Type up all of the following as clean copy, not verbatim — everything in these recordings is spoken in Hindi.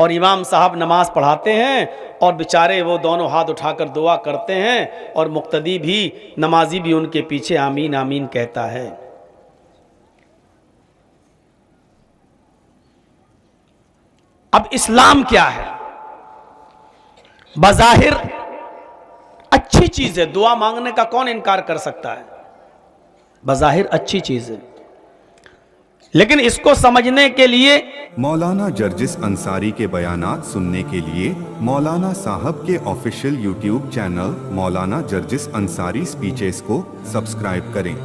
और इमाम साहब नमाज पढ़ाते हैं और बेचारे वो दोनों हाथ उठाकर दुआ करते हैं और मुक्तदी भी, नमाजी भी उनके पीछे आमीन आमीन कहता है। अब इस्लाम क्या है? बज़ाहिर अच्छी चीज है, दुआ मांगने का कौन इनकार कर सकता है? बज़ाहिर अच्छी चीज है, लेकिन इसको समझने के लिए मौलाना जर्जिस अंसारी के बयानात सुनने के लिए मौलाना साहब के ऑफिशियल यूट्यूब चैनल मौलाना जर्जिस अंसारी स्पीचेस को सब्सक्राइब करें।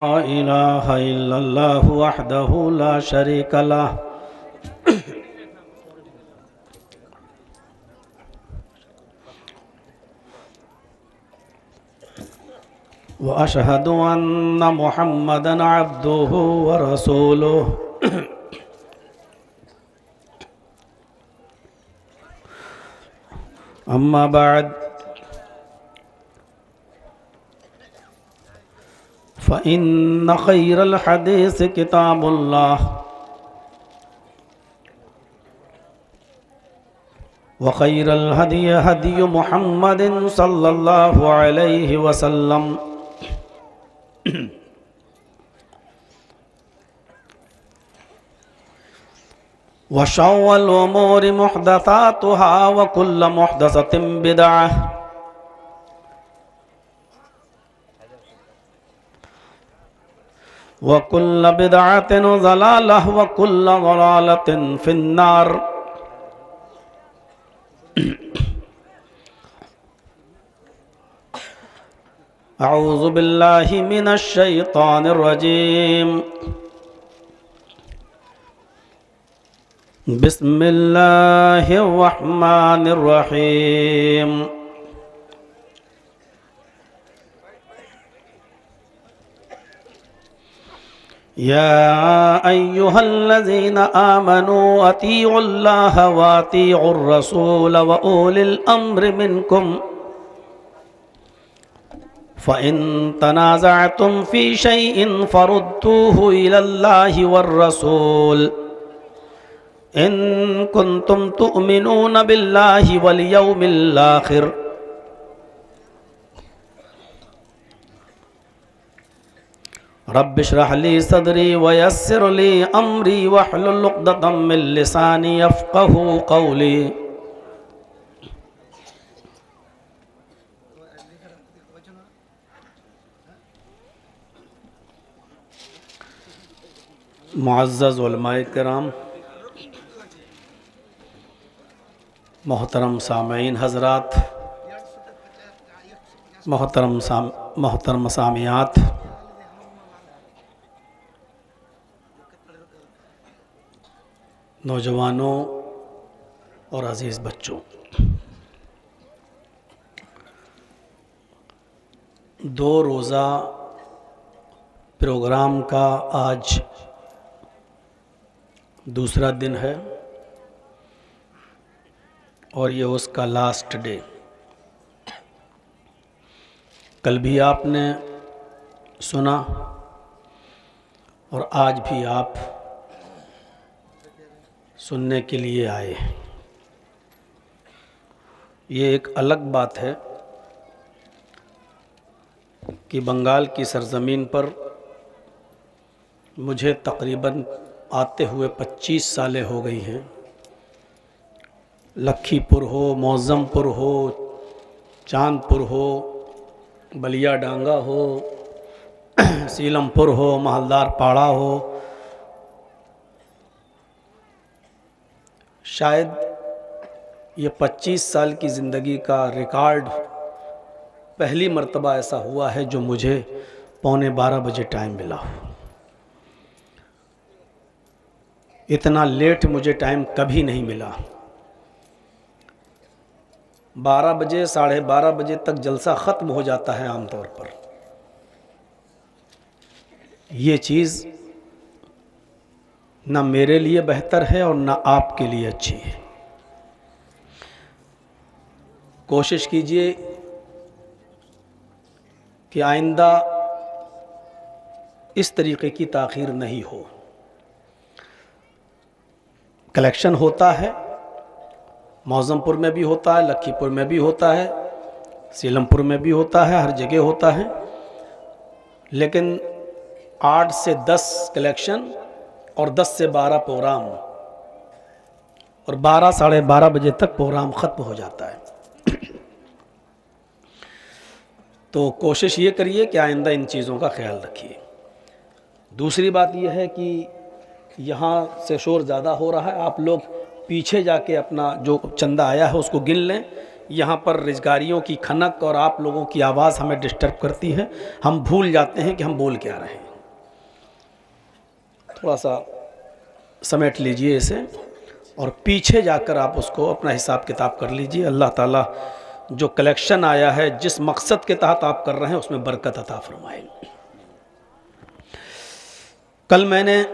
ला इलाहा इल्लल्लाहु वहदहु ला शरीका लह व अशहदु अन्ना मुहम्मदन अब्दुहु व रसूलुहु। अम्मा बाद फ़इन्न खैरल हदीस किताबुल्लाह व खैरल हदी हदी मुहम्मदिन सल्लल्लाहु अलैहि वसल्लम व शर्रुल उमूरि मुहदसातुहा व कुल्लु मुहदसतिन बिदअह व कुल्लु बिदअतिन ज़लालह व कुल्लु ज़लालतिन फिन्नार। अऊज़ु बिल्लाहि मिनश शैतानिर रजीम। बिस्मिल्लाहिर रहमानिर रहीम। या अय्युहल्लज़ीना आमनू अतीउल्लाह व अतीउर रसूल व उलिल अम्रि मिनकुम फ़इन तनाज़अतुम फ़ी शैइन फ़रुद्दूहु इलल्लाहि वर्रसूल इन कुन्तुम तुअमिनून बिल्लाहि वल यौमिल आखिर। रब्बि इश्रह ली सदरी व यस्सिर ली अमरी वहलुल उक़दतम मिन लिसानी यफ़क़हू क़ौली। मुअज़्ज़ज़ उलमाए किराम, मोहतरम सामीन हज़रात, मोहतरम सामियात, नौजवानों और अज़ीज़ बच्चों, दो रोज़ा प्रोग्राम का आज दूसरा दिन है और ये उसका लास्ट डे। कल भी आपने सुना और आज भी आप सुनने के लिए आए। ये एक अलग बात है कि बंगाल की सरज़मीन पर मुझे तकरीबन आते हुए 25 सालें हो गई हैं। लखीपुर हो, मौज़मपुर हो, चांदपुर हो, बलिया डांगा हो, सीलमपुर हो, महलदार पाड़ा हो, शायद ये 25 साल की ज़िंदगी का रिकॉर्ड पहली मर्तबा ऐसा हुआ है जो मुझे 11:15 बजे टाइम मिला हो। इतना लेट मुझे टाइम कभी नहीं मिला। 12 बजे 12:30 बजे तक जलसा ख़त्म हो जाता है आमतौर पर। ये चीज़ ना मेरे लिए बेहतर है और ना आपके लिए अच्छी है। कोशिश कीजिए कि आइंदा इस तरीक़े की ताख़ीर नहीं हो। कलेक्शन होता है, मौजमपुर में भी होता है, लखीपुर में भी होता है, सीलमपुर में भी होता है, हर जगह होता है। लेकिन 8 से 10 कलेक्शन और 10 से 12 प्रोग्राम, और 12 साढ़े 12 बजे तक प्रोग्राम ख़त्म हो जाता है। तो कोशिश ये करिए कि आइंदा इन चीज़ों का ख्याल रखिए। दूसरी बात यह है कि यहाँ से शोर ज़्यादा हो रहा है, आप लोग पीछे जाके अपना जो चंदा आया है उसको गिन लें। यहाँ पर रिजगारियों की खनक और आप लोगों की आवाज़ हमें डिस्टर्ब करती है, हम भूल जाते हैं कि हम बोल क्या रहे हैं। थोड़ा सा समेट लीजिए इसे और पीछे जाकर आप उसको अपना हिसाब किताब कर लीजिए। अल्लाह ताला जो कलेक्शन आया है, जिस मकसद के तहत आप कर रहे हैं, उसमें बरकत अता फरमाए। कल मैंने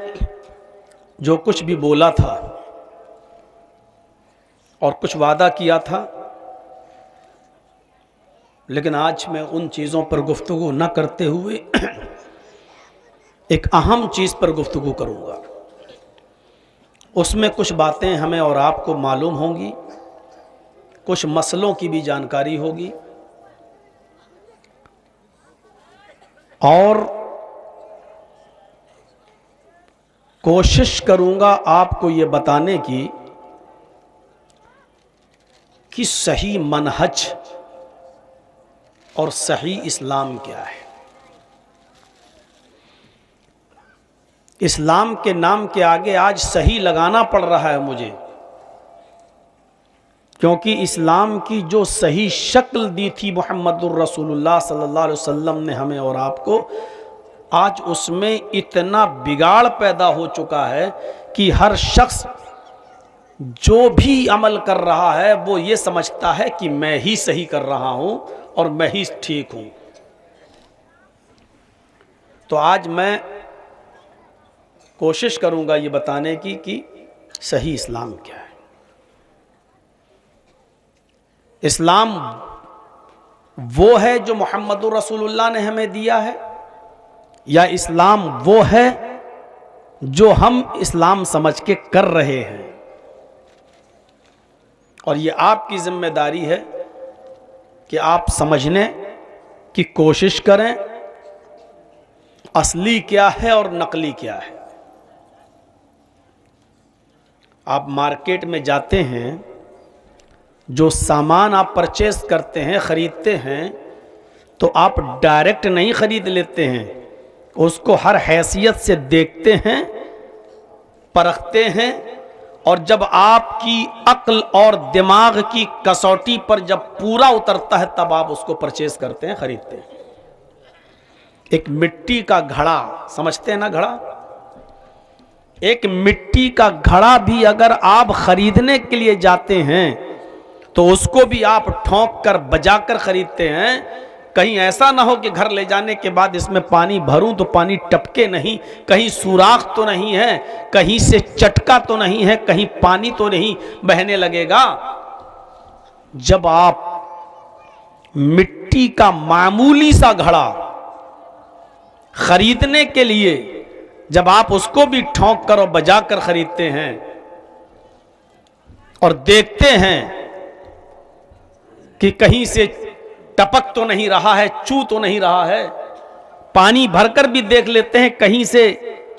जो कुछ भी बोला था और कुछ वादा किया था, लेकिन आज मैं उन चीज़ों पर गुफ्तगू न करते हुए एक अहम चीज़ पर गुफ्तगू करूँगा। उसमें कुछ बातें हमें और आपको मालूम होंगी, कुछ मसलों की भी जानकारी होगी, और कोशिश करूँगा आपको ये बताने की कि सही मनहज और सही इस्लाम क्या है। इस्लाम के नाम के आगे आज सही लगाना पड़ रहा है मुझे, क्योंकि इस्लाम की जो सही शक्ल दी थी मुहम्मदुर रसूलुल्लाह सल्लल्लाहु अलैहि वसल्लम ने हमें और आपको, आज उसमें इतना बिगाड़ पैदा हो चुका है कि हर शख्स जो भी अमल कर रहा है वो ये समझता है कि मैं ही सही कर रहा हूं और मैं ही ठीक हूं। तो आज मैं कोशिश करूंगा ये बताने की कि सही इस्लाम क्या है। इस्लाम वो है जो मुहम्मदुर रसूलुल्लाह ने हमें दिया है, या इस्लाम वो है जो हम इस्लाम समझ के कर रहे हैं। और ये आपकी जिम्मेदारी है कि आप समझने की कोशिश करें असली क्या है और नकली क्या है। आप मार्केट में जाते हैं, जो सामान आप परचेस करते हैं, ख़रीदते हैं, तो आप डायरेक्ट नहीं ख़रीद लेते हैं, उसको हर हैसियत से देखते हैं, परखते हैं, और जब आपकी अक्ल और दिमाग की कसौटी पर जब पूरा उतरता है तब आप उसको परचेस करते हैं, ख़रीदते हैं। एक मिट्टी का घड़ा समझते हैं ना, घड़ा, एक मिट्टी का घड़ा भी अगर आप खरीदने के लिए जाते हैं तो उसको भी आप ठोंक कर बजा कर खरीदते हैं। कहीं ऐसा ना हो कि घर ले जाने के बाद इसमें पानी भरूं तो पानी टपके नहीं, कहीं सुराख तो नहीं है, कहीं से चटका तो नहीं है, कहीं पानी तो नहीं बहने लगेगा। जब आप मिट्टी का मामूली सा घड़ा खरीदने के लिए जब आप उसको भी ठोंक कर और बजा कर खरीदते हैं और देखते हैं कि कहीं से टपक तो नहीं रहा है, चू तो नहीं रहा है, पानी भरकर भी देख लेते हैं कहीं से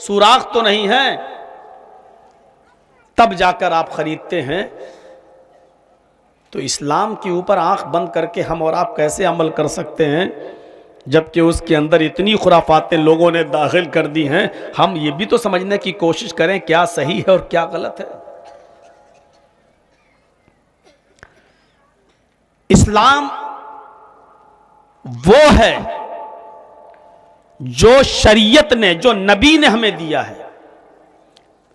सुराख तो नहीं है, तब जाकर आप खरीदते हैं। तो इस्लाम के ऊपर आंख बंद करके हम और आप कैसे अमल कर सकते हैं जबकि उसके अंदर इतनी खुराफातें लोगों ने दाखिल कर दी हैं। हम ये भी तो समझने की कोशिश करें क्या सही है और क्या गलत है। इस्लाम वो है जो शरीयत ने, जो नबी ने हमें दिया है।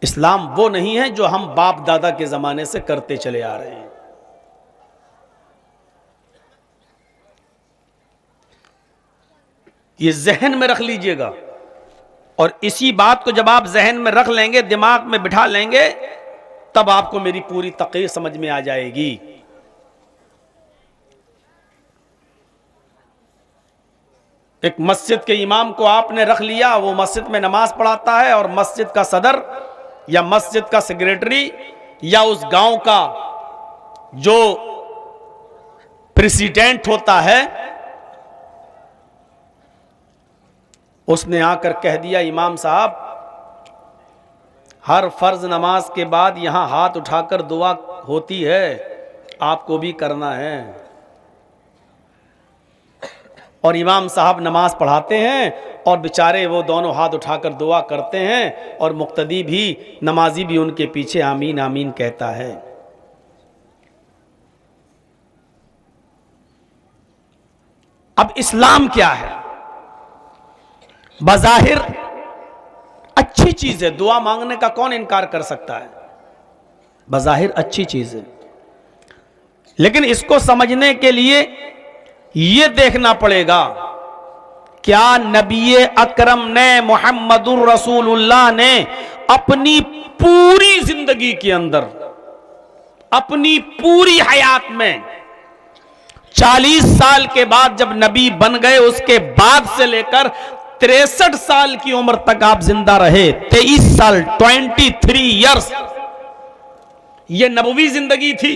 इस्लाम वो नहीं है जो हम बाप दादा के जमाने से करते चले आ रहे हैं। ये जहन में रख लीजिएगा, और इसी बात को जब आप जहन में रख लेंगे, दिमाग में बिठा लेंगे, तब आपको मेरी पूरी तकरीर समझ में आ जाएगी। एक मस्जिद के इमाम को आपने रख लिया, वो मस्जिद में नमाज पढ़ाता है, और मस्जिद का सदर या मस्जिद का सेक्रेटरी या उस गांव का जो प्रेसिडेंट होता है, उसने आकर कह दिया, इमाम साहब हर फर्ज नमाज के बाद यहां हाथ उठाकर दुआ होती है, आपको भी करना है। और इमाम साहब नमाज पढ़ाते हैं और बेचारे वो दोनों हाथ उठाकर दुआ करते हैं और मुक्तदी भी, नमाजी भी उनके पीछे आमीन आमीन कहता है। अब इस्लाम क्या है? बज़ाहिर अच्छी चीज है, दुआ मांगने का कौन इनकार कर सकता है? बज़ाहिर अच्छी चीज है, लेकिन इसको समझने के लिए यह देखना पड़ेगा, क्या नबी अकरम ने, मुहम्मदुर रसूलुल्लाह ने अपनी पूरी जिंदगी के अंदर, अपनी पूरी हयात में 40 साल के बाद जब नबी बन गए, उसके बाद से लेकर 63 साल की उम्र तक आप जिंदा रहे, 23 साल 23 ईयर्स, यह नबवी जिंदगी थी।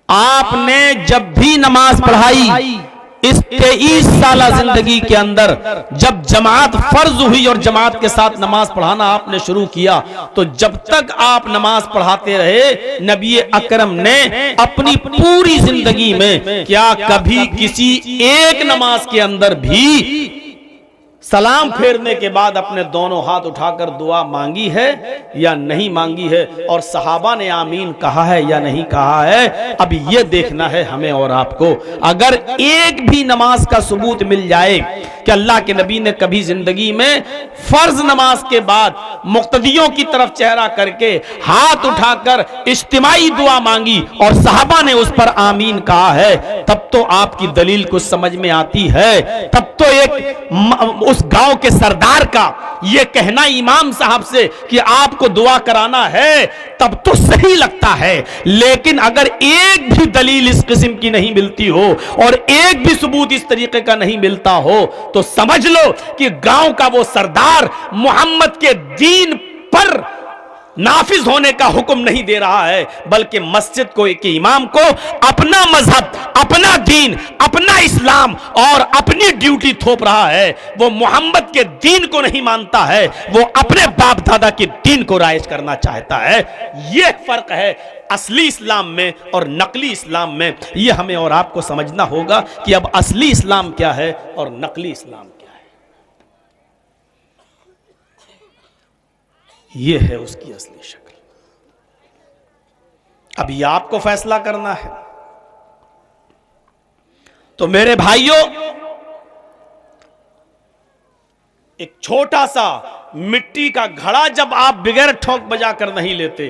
आपने जब भी नमाज पढ़ाई इस 23 साल जिंदगी के अंदर, जब जमात फर्ज हुई और जमात के साथ नमाज पढ़ाना आपने शुरू किया, तो जब तक आप नमाज पढ़ाते रहे, नबी अकरम ने अपनी पूरी जिंदगी में क्या कभी किसी एक नमाज के अंदर भी सलाम फेरने के बाद अपने दोनों हाथ उठाकर दुआ मांगी है या नहीं मांगी है? और सहाबा ने आमीन कहा है या नहीं कहा है? अब यह देखना है हमें और आपको। अगर एक भी नमाज का सबूत मिल जाए कि अल्लाह के नबी ने कभी जिंदगी में फर्ज नमाज के बाद मुक्तदियों की तरफ चेहरा करके हाथ उठाकर इज्तिमाई दुआ मांगी और सहाबा ने उस पर आमीन कहा है, तब तो आपकी दलील कुछ समझ में आती है। तब तो एक उस गांव के सरदार का यह कहना इमाम साहब से कि आपको दुआ कराना है, तब तो सही लगता है। लेकिन अगर एक भी दलील इस किस्म की नहीं मिलती हो और एक भी सबूत इस तरीके का नहीं मिलता हो, तो समझ लो कि गांव का वो सरदार मोहम्मद के दीन पर नाफिज होने का हुक्म नहीं दे रहा है, बल्कि मस्जिद को, एक इमाम को अपना मजहब, अपना दीन, अपना इस्लाम और अपनी ड्यूटी थोप रहा है। वो मोहम्मद के दीन को नहीं मानता है, वो अपने बाप दादा के दीन को राइज करना चाहता है। यह फर्क है असली इस्लाम में और नकली इस्लाम में। यह हमें और आपको समझना होगा कि अब असली इस्लाम क्या है और नकली इस्लाम क्या है। यह है उसकी असली शक्ल। अब यह आपको फैसला करना है। तो मेरे भाइयों, एक छोटा सा मिट्टी का घड़ा जब आप बगैर ठोक बजा कर नहीं लेते,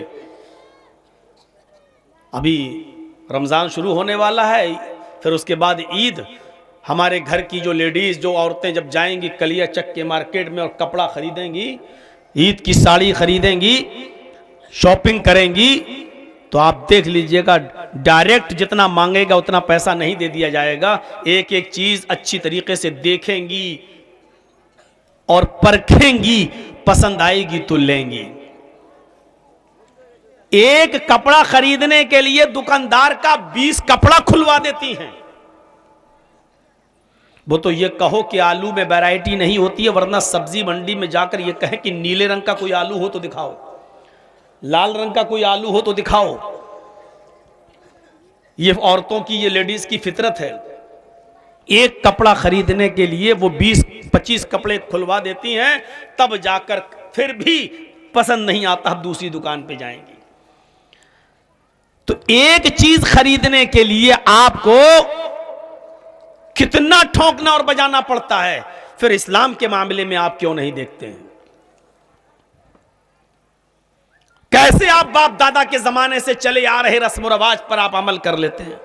अभी रमजान शुरू होने वाला है, फिर उसके बाद ईद, हमारे घर की जो लेडीज, जो औरतें जब जाएंगी कलिया चक के मार्केट में और कपड़ा खरीदेंगी, ईद की साड़ी खरीदेंगी, शॉपिंग करेंगी, तो आप देख लीजिएगा डायरेक्ट जितना मांगेगा उतना पैसा नहीं दे दिया जाएगा। एक एक चीज अच्छी तरीके से देखेंगी और परखेंगी, पसंद आएगी तो लेंगी। एक कपड़ा खरीदने के लिए दुकानदार का 20 कपड़ा खुलवा देती हैं। वो तो ये कहो कि आलू में वैरायटी नहीं होती है, वरना सब्जी मंडी में जाकर ये कहे कि नीले रंग का कोई आलू हो तो दिखाओ, लाल रंग का कोई आलू हो तो दिखाओ। ये औरतों की, ये लेडीज की फितरत है। एक कपड़ा खरीदने के लिए वो 20-25 कपड़े खुलवा देती हैं, तब जाकर फिर भी पसंद नहीं आता, दूसरी दुकान पे जाएंगी। तो एक चीज खरीदने के लिए आपको कितना ठोकना और बजाना पड़ता है, फिर इस्लाम के मामले में आप क्यों नहीं देखते हैं? कैसे आप बाप दादा के जमाने से चले आ रहे रस्म रवाज पर आप अमल कर लेते हैं?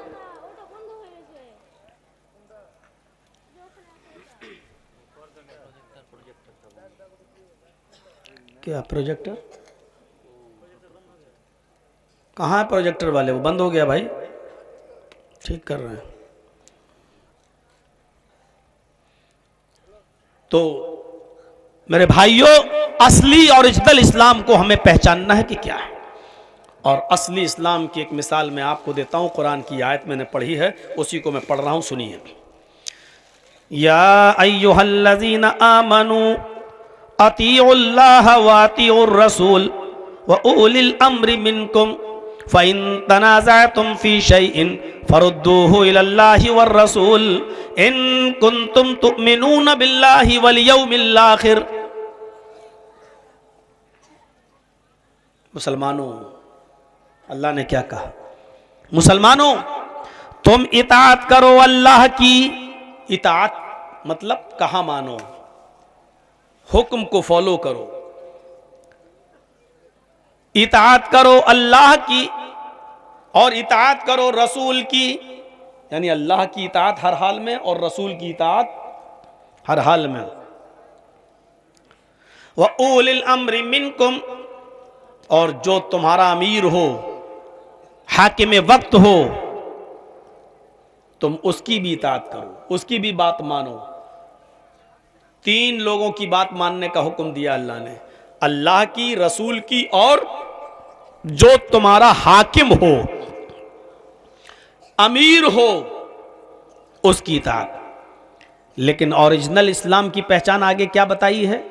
क्या प्रोजेक्टर कहां है? प्रोजेक्टर वाले वो बंद हो गया भाई, ठीक कर रहे हैं। तो मेरे भाइयों, असली ओरिजिनल इस्लाम को हमें पहचानना है कि क्या है। और असली इस्लाम की एक मिसाल मैं आपको देता हूं। कुरान की आयत मैंने पढ़ी है, उसी को मैं पढ़ रहा हूं, सुनिए। या अय्युहल्लज़ीना आमनू अतीउल्लाह व अतीउर रसूल व उलिल अम्रि मिनकुम फ़इन तनाज़अतुम फ़ी शैइन फरुद्दूहु इलल्लाहि वर रसूल इन कुंतुम तुमिनून बिल्लाहि वल यौमिल आखिर। मुसलमानों, अल्लाह ने क्या कहा? मुसलमानों, तुम इताअत करो अल्लाह की। इताअत मतलब कहा मानो, हुक्म को फॉलो करो। इताअत करो अल्लाह की और इताअत करो रसूल की, यानी अल्लाह की इताअत हर हाल में और रसूल की इताअत हर हाल में। व उलिल अम्रि मिनकुम, और जो तुम्हारा अमीर हो, हाकिम वक्त हो, तुम उसकी भी इताअत करो, उसकी भी बात मानो। 3 लोगों की बात मानने का हुक्म दिया अल्लाह ने, अल्लाह की, रसूल की और जो तुम्हारा हाकिम हो, अमीर हो, उसकी इताअत। लेकिन ओरिजिनल इस्लाम की पहचान आगे क्या बताई है?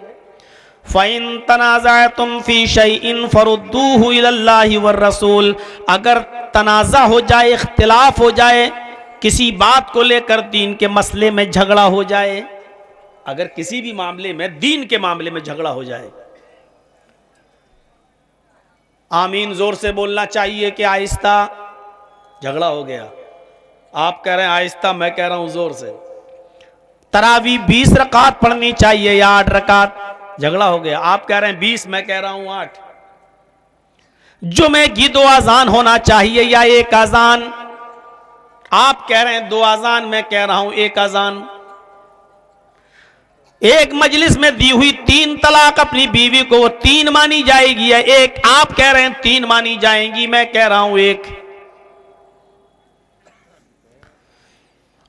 फ़इन तनाज़अतुम फ़ी शैइन फरुद्दूहु इलल्लाहि वर रसूल। अगर तनाज़ा हो जाए, इख्तिलाफ हो जाए, किसी बात को लेकर दीन के मसले में झगड़ा हो जाए, अगर किसी भी मामले में, दीन के मामले में झगड़ा हो जाए, आमीन जोर से बोलना चाहिए कि आहिस्ता? झगड़ा हो गया, आप कह रहे हैं आहिस्ता, मैं कह रहा हूं जोर से। तरावी 20 रकात पढ़नी चाहिए या 8 रकात? झगड़ा हो गया, आप कह रहे हैं 20, मैं कह रहा हूं 8। जुमे की 2 अजान होना चाहिए या 1 अजान? आप कह रहे हैं 2 अजान, मैं कह रहा हूं 1 अजान। एक मजलिस में दी हुई 3 तलाक अपनी बीवी को 3 मानी जाएगी या 1? आप कह रहे हैं 3 मानी जाएंगी, मैं कह रहा हूं 1।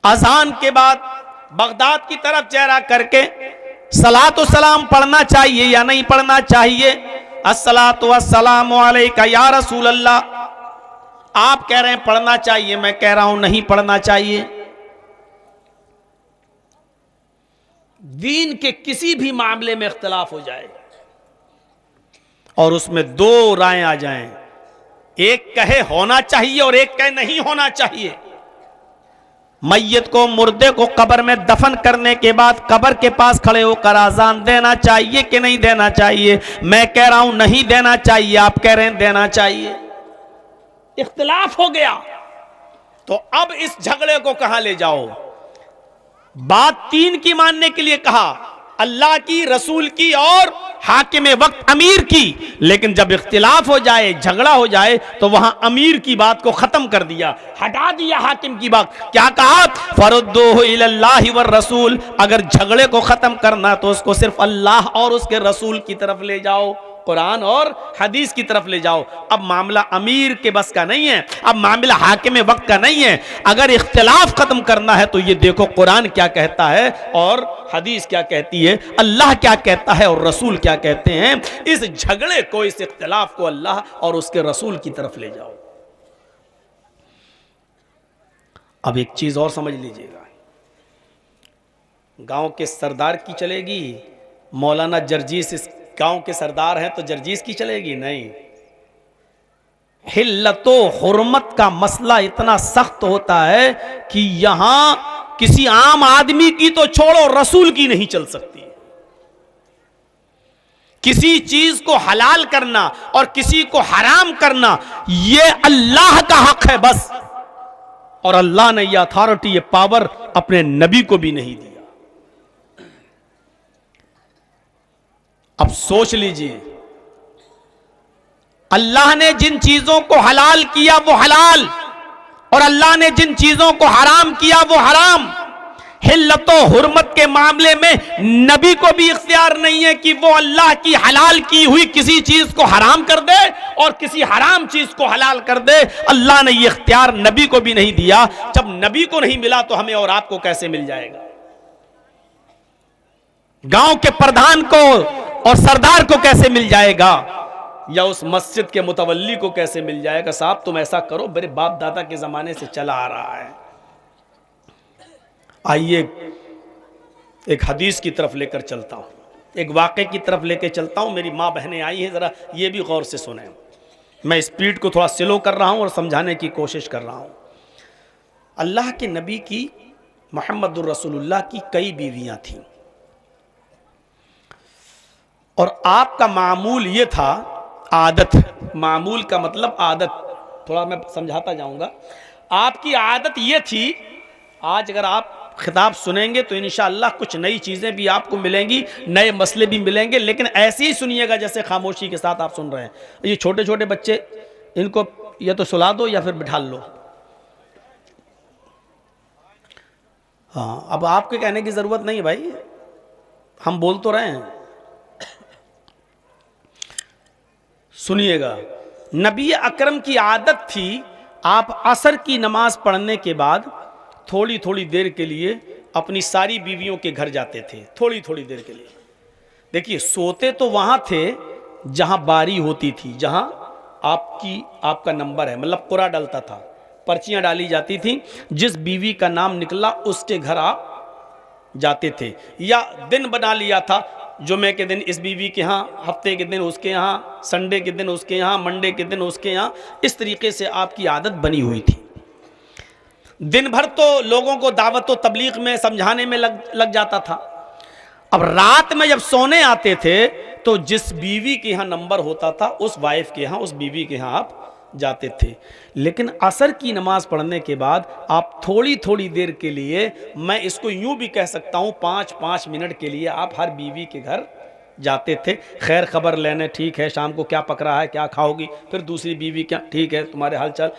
अजान के बाद बगदाद की तरफ चेहरा करके सलातो सलाम पढ़ना चाहिए या नहीं पढ़ना चाहिए? अस्सलातु वस्सलामु अलैका या रसूल अल्लाह। आप कह रहे हैं पढ़ना चाहिए, मैं कह रहा हूं नहीं पढ़ना चाहिए। दीन के किसी भी मामले में इख्तिलाफ हो जाए और उसमें 2 राय आ जाएं, एक कहे होना चाहिए और एक कहे नहीं होना चाहिए। मैयत को, मुर्दे को कब्र में दफन करने के बाद कब्र के पास खड़े होकर आजान देना चाहिए कि नहीं देना चाहिए? मैं कह रहा हूं नहीं देना चाहिए, आप कह रहे हैं देना चाहिए। इख्तिलाफ हो गया, तो अब इस झगड़े को कहां ले जाओ? बात 3 की मानने के लिए कहा, अल्लाह की, रसूल की और हाकिम वक्त अमीर की। लेकिन जब इख्तिलाफ हो जाए, झगड़ा हो जाए, तो वहां अमीर की बात को खत्म कर दिया, हटा दिया हाकिम की बात। क्या कहा? फरुद्दूहु इलल्लाहि वर रसूल। अगर झगड़े को खत्म करना तो उसको सिर्फ अल्लाह और उसके रसूल की तरफ ले जाओ, कुरान और हदीस की तरफ ले जाओ। अब मामला अमीर के बस का नहीं है, अब मामला हाकिम वक्त का नहीं है। अगर इख्तिलाफ खत्म करना है तो ये देखो कुरान क्या कहता है और हदीस क्या कहती है, अल्लाह क्या कहता है और रसूल क्या कहते हैं। इस झगड़े को, इस इख्तिलाफ को अल्लाह और उसके रसूल की तरफ ले जाओ। अब एक चीज और समझ लीजिएगा, गांव के सरदार की चलेगी? मौलाना जर्जीस इस गांव के सरदार हैं तो जर्जीस की चलेगी? नहीं। हिल्लतो हुर्मत का मसला इतना सख्त होता है कि यहां किसी आम आदमी की तो छोड़ो, रसूल की नहीं चल सकती। किसी चीज को हलाल करना और किसी को हराम करना, यह अल्लाह का हक है बस। और अल्लाह ने यह अथॉरिटी, यह पावर अपने नबी को भी नहीं दी। अब सोच लीजिए, अल्लाह ने जिन चीजों को हलाल किया वो हलाल, और अल्लाह ने जिन चीजों को हराम किया वो हराम। हिल्लतो हुर्मत के मामले में नबी को भी इख्तियार नहीं है कि वो अल्लाह की हलाल की हुई किसी चीज को हराम कर दे और किसी हराम चीज को हलाल कर दे। अल्लाह ने ये इख्तियार नबी को भी नहीं दिया। जब नबी को नहीं मिला तो हमें और आपको कैसे मिल जाएगा? गांव के प्रधान को और सरदार को कैसे मिल जाएगा, या उस मस्जिद के मुतवल्ली को कैसे मिल जाएगा। साहब तुम ऐसा करो, मेरे बाप दादा के जमाने से चला आ रहा है। आइए एक हदीस की तरफ लेकर चलता हूं, एक वाक़े की तरफ लेकर चलता हूं। मेरी माँ बहनें आई हैं, ज़रा ये भी गौर से सुने। मैं स्पीड को थोड़ा स्लो कर रहा हूं और समझाने की कोशिश कर रहा हूं। अल्लाह के नबी की, मुहम्मदुर रसूलुल्लाह की कई बीवियां थीं, और आपका मामूल ये था, आदत, मामूल का मतलब आदत, थोड़ा मैं समझाता जाऊंगा। आपकी आदत ये थी, आज अगर आप खिताब सुनेंगे तो इंशाअल्लाह कुछ नई चीज़ें भी आपको मिलेंगी, नए मसले भी मिलेंगे, लेकिन ऐसे ही सुनिएगा जैसे खामोशी के साथ आप सुन रहे हैं। ये छोटे छोटे बच्चे, इनको या तो सुला दो या फिर बिठा लो। हाँ, अब आपके कहने की ज़रूरत नहीं है भाई, हम बोल तो रहे हैं। सुनिएगा, नबी अकरम की आदत थी, आप असर की नमाज पढ़ने के बाद थोड़ी थोड़ी देर के लिए अपनी सारी बीवियों के घर जाते थे, थोड़ी थोड़ी देर के लिए। देखिए, सोते तो वहां थे जहां बारी होती थी, जहां आपका नंबर है, मतलब कुरा डलता था, पर्चियां डाली जाती थी, जिस बीवी का नाम निकला उसके घर आप जाते थे। या दिन बना लिया था, जुमे के दिन इस बीवी के यहाँ, हफ्ते के दिन उसके यहाँ, संडे के दिन उसके यहाँ, मंडे के दिन उसके यहाँ, इस तरीके से आपकी आदत बनी हुई थी। दिन भर तो लोगों को दावत व तबलीग में समझाने में लग जाता था। अब रात में जब सोने आते थे तो जिस बीवी के यहाँ नंबर होता था उस वाइफ के यहाँ, उस बीवी के यहाँ आप जाते थे। लेकिन असर की नमाज पढ़ने के बाद आप थोड़ी थोड़ी देर के लिए, मैं इसको यूं भी कह सकता हूं 5-5 मिनट के लिए आप हर बीवी के घर जाते थे, खैर खबर लेने, ठीक है शाम को क्या पक रहा है, क्या खाओगी, फिर दूसरी बीवी क्या, ठीक है तुम्हारे हालचाल।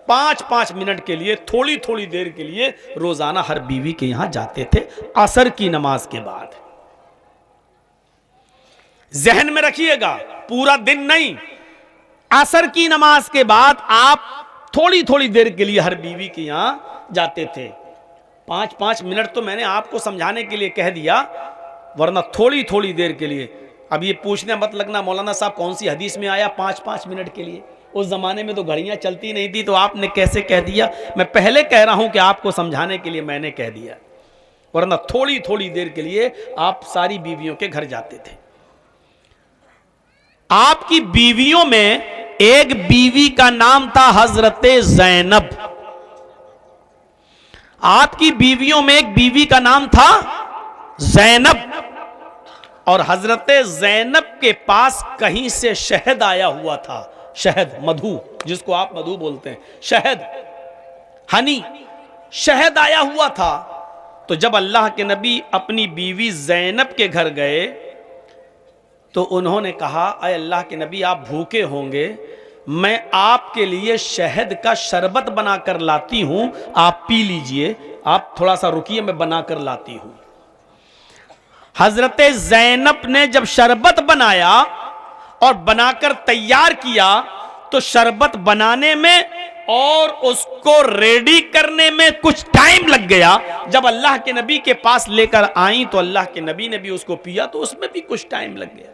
5-5 मिनट के लिए, थोड़ी थोड़ी देर के लिए रोजाना हर बीवी के यहां जाते थे असर की नमाज के बाद। जहन में रखिएगा, पूरा दिन नहीं, असर की नमाज के बाद आप थोड़ी थोड़ी देर के लिए हर बीवी के यहां जाते थे। 5-5 मिनट तो मैंने आपको समझाने के लिए कह दिया, वरना थोड़ी थोड़ी देर के लिए। अब ये पूछने मत लगना मौलाना साहब कौन सी हदीस में आया 5-5 मिनट के लिए। उस जमाने में तो घड़ियां चलती नहीं थी, तो आपने कैसे कह दिया। मैं पहले कह रहा हूं कि आपको समझाने के लिए मैंने कह दिया, वरना थोड़ी थोड़ी देर के लिए आप सारी बीवियों के घर जाते थे। आपकी बीवियों में एक बीवी का नाम था हजरत ज़ैनब। आपकी बीवियों में एक बीवी का नाम था ज़ैनब, और हजरत ज़ैनब के पास कहीं से शहद आया हुआ था। शहद, मधु, जिसको आप मधु बोलते हैं, शहद, हनी, शहद आया हुआ था। तो जब अल्लाह के नबी अपनी बीवी ज़ैनब के घर गए तो उन्होंने कहा, अय अल्लाह के नबी आप भूखे होंगे, मैं आपके लिए शहद का शरबत बनाकर लाती हूं, आप पी लीजिए, आप थोड़ा सा रुकिए, मैं बनाकर लाती हूं। हजरत ज़ैनब ने जब शरबत बनाया और बनाकर तैयार किया, तो शरबत बनाने में और उसको रेडी करने में कुछ टाइम लग गया। जब अल्लाह के नबी के पास लेकर आई तो अल्लाह के नबी ने भी उसको पिया, तो उसमें भी कुछ टाइम लग गया।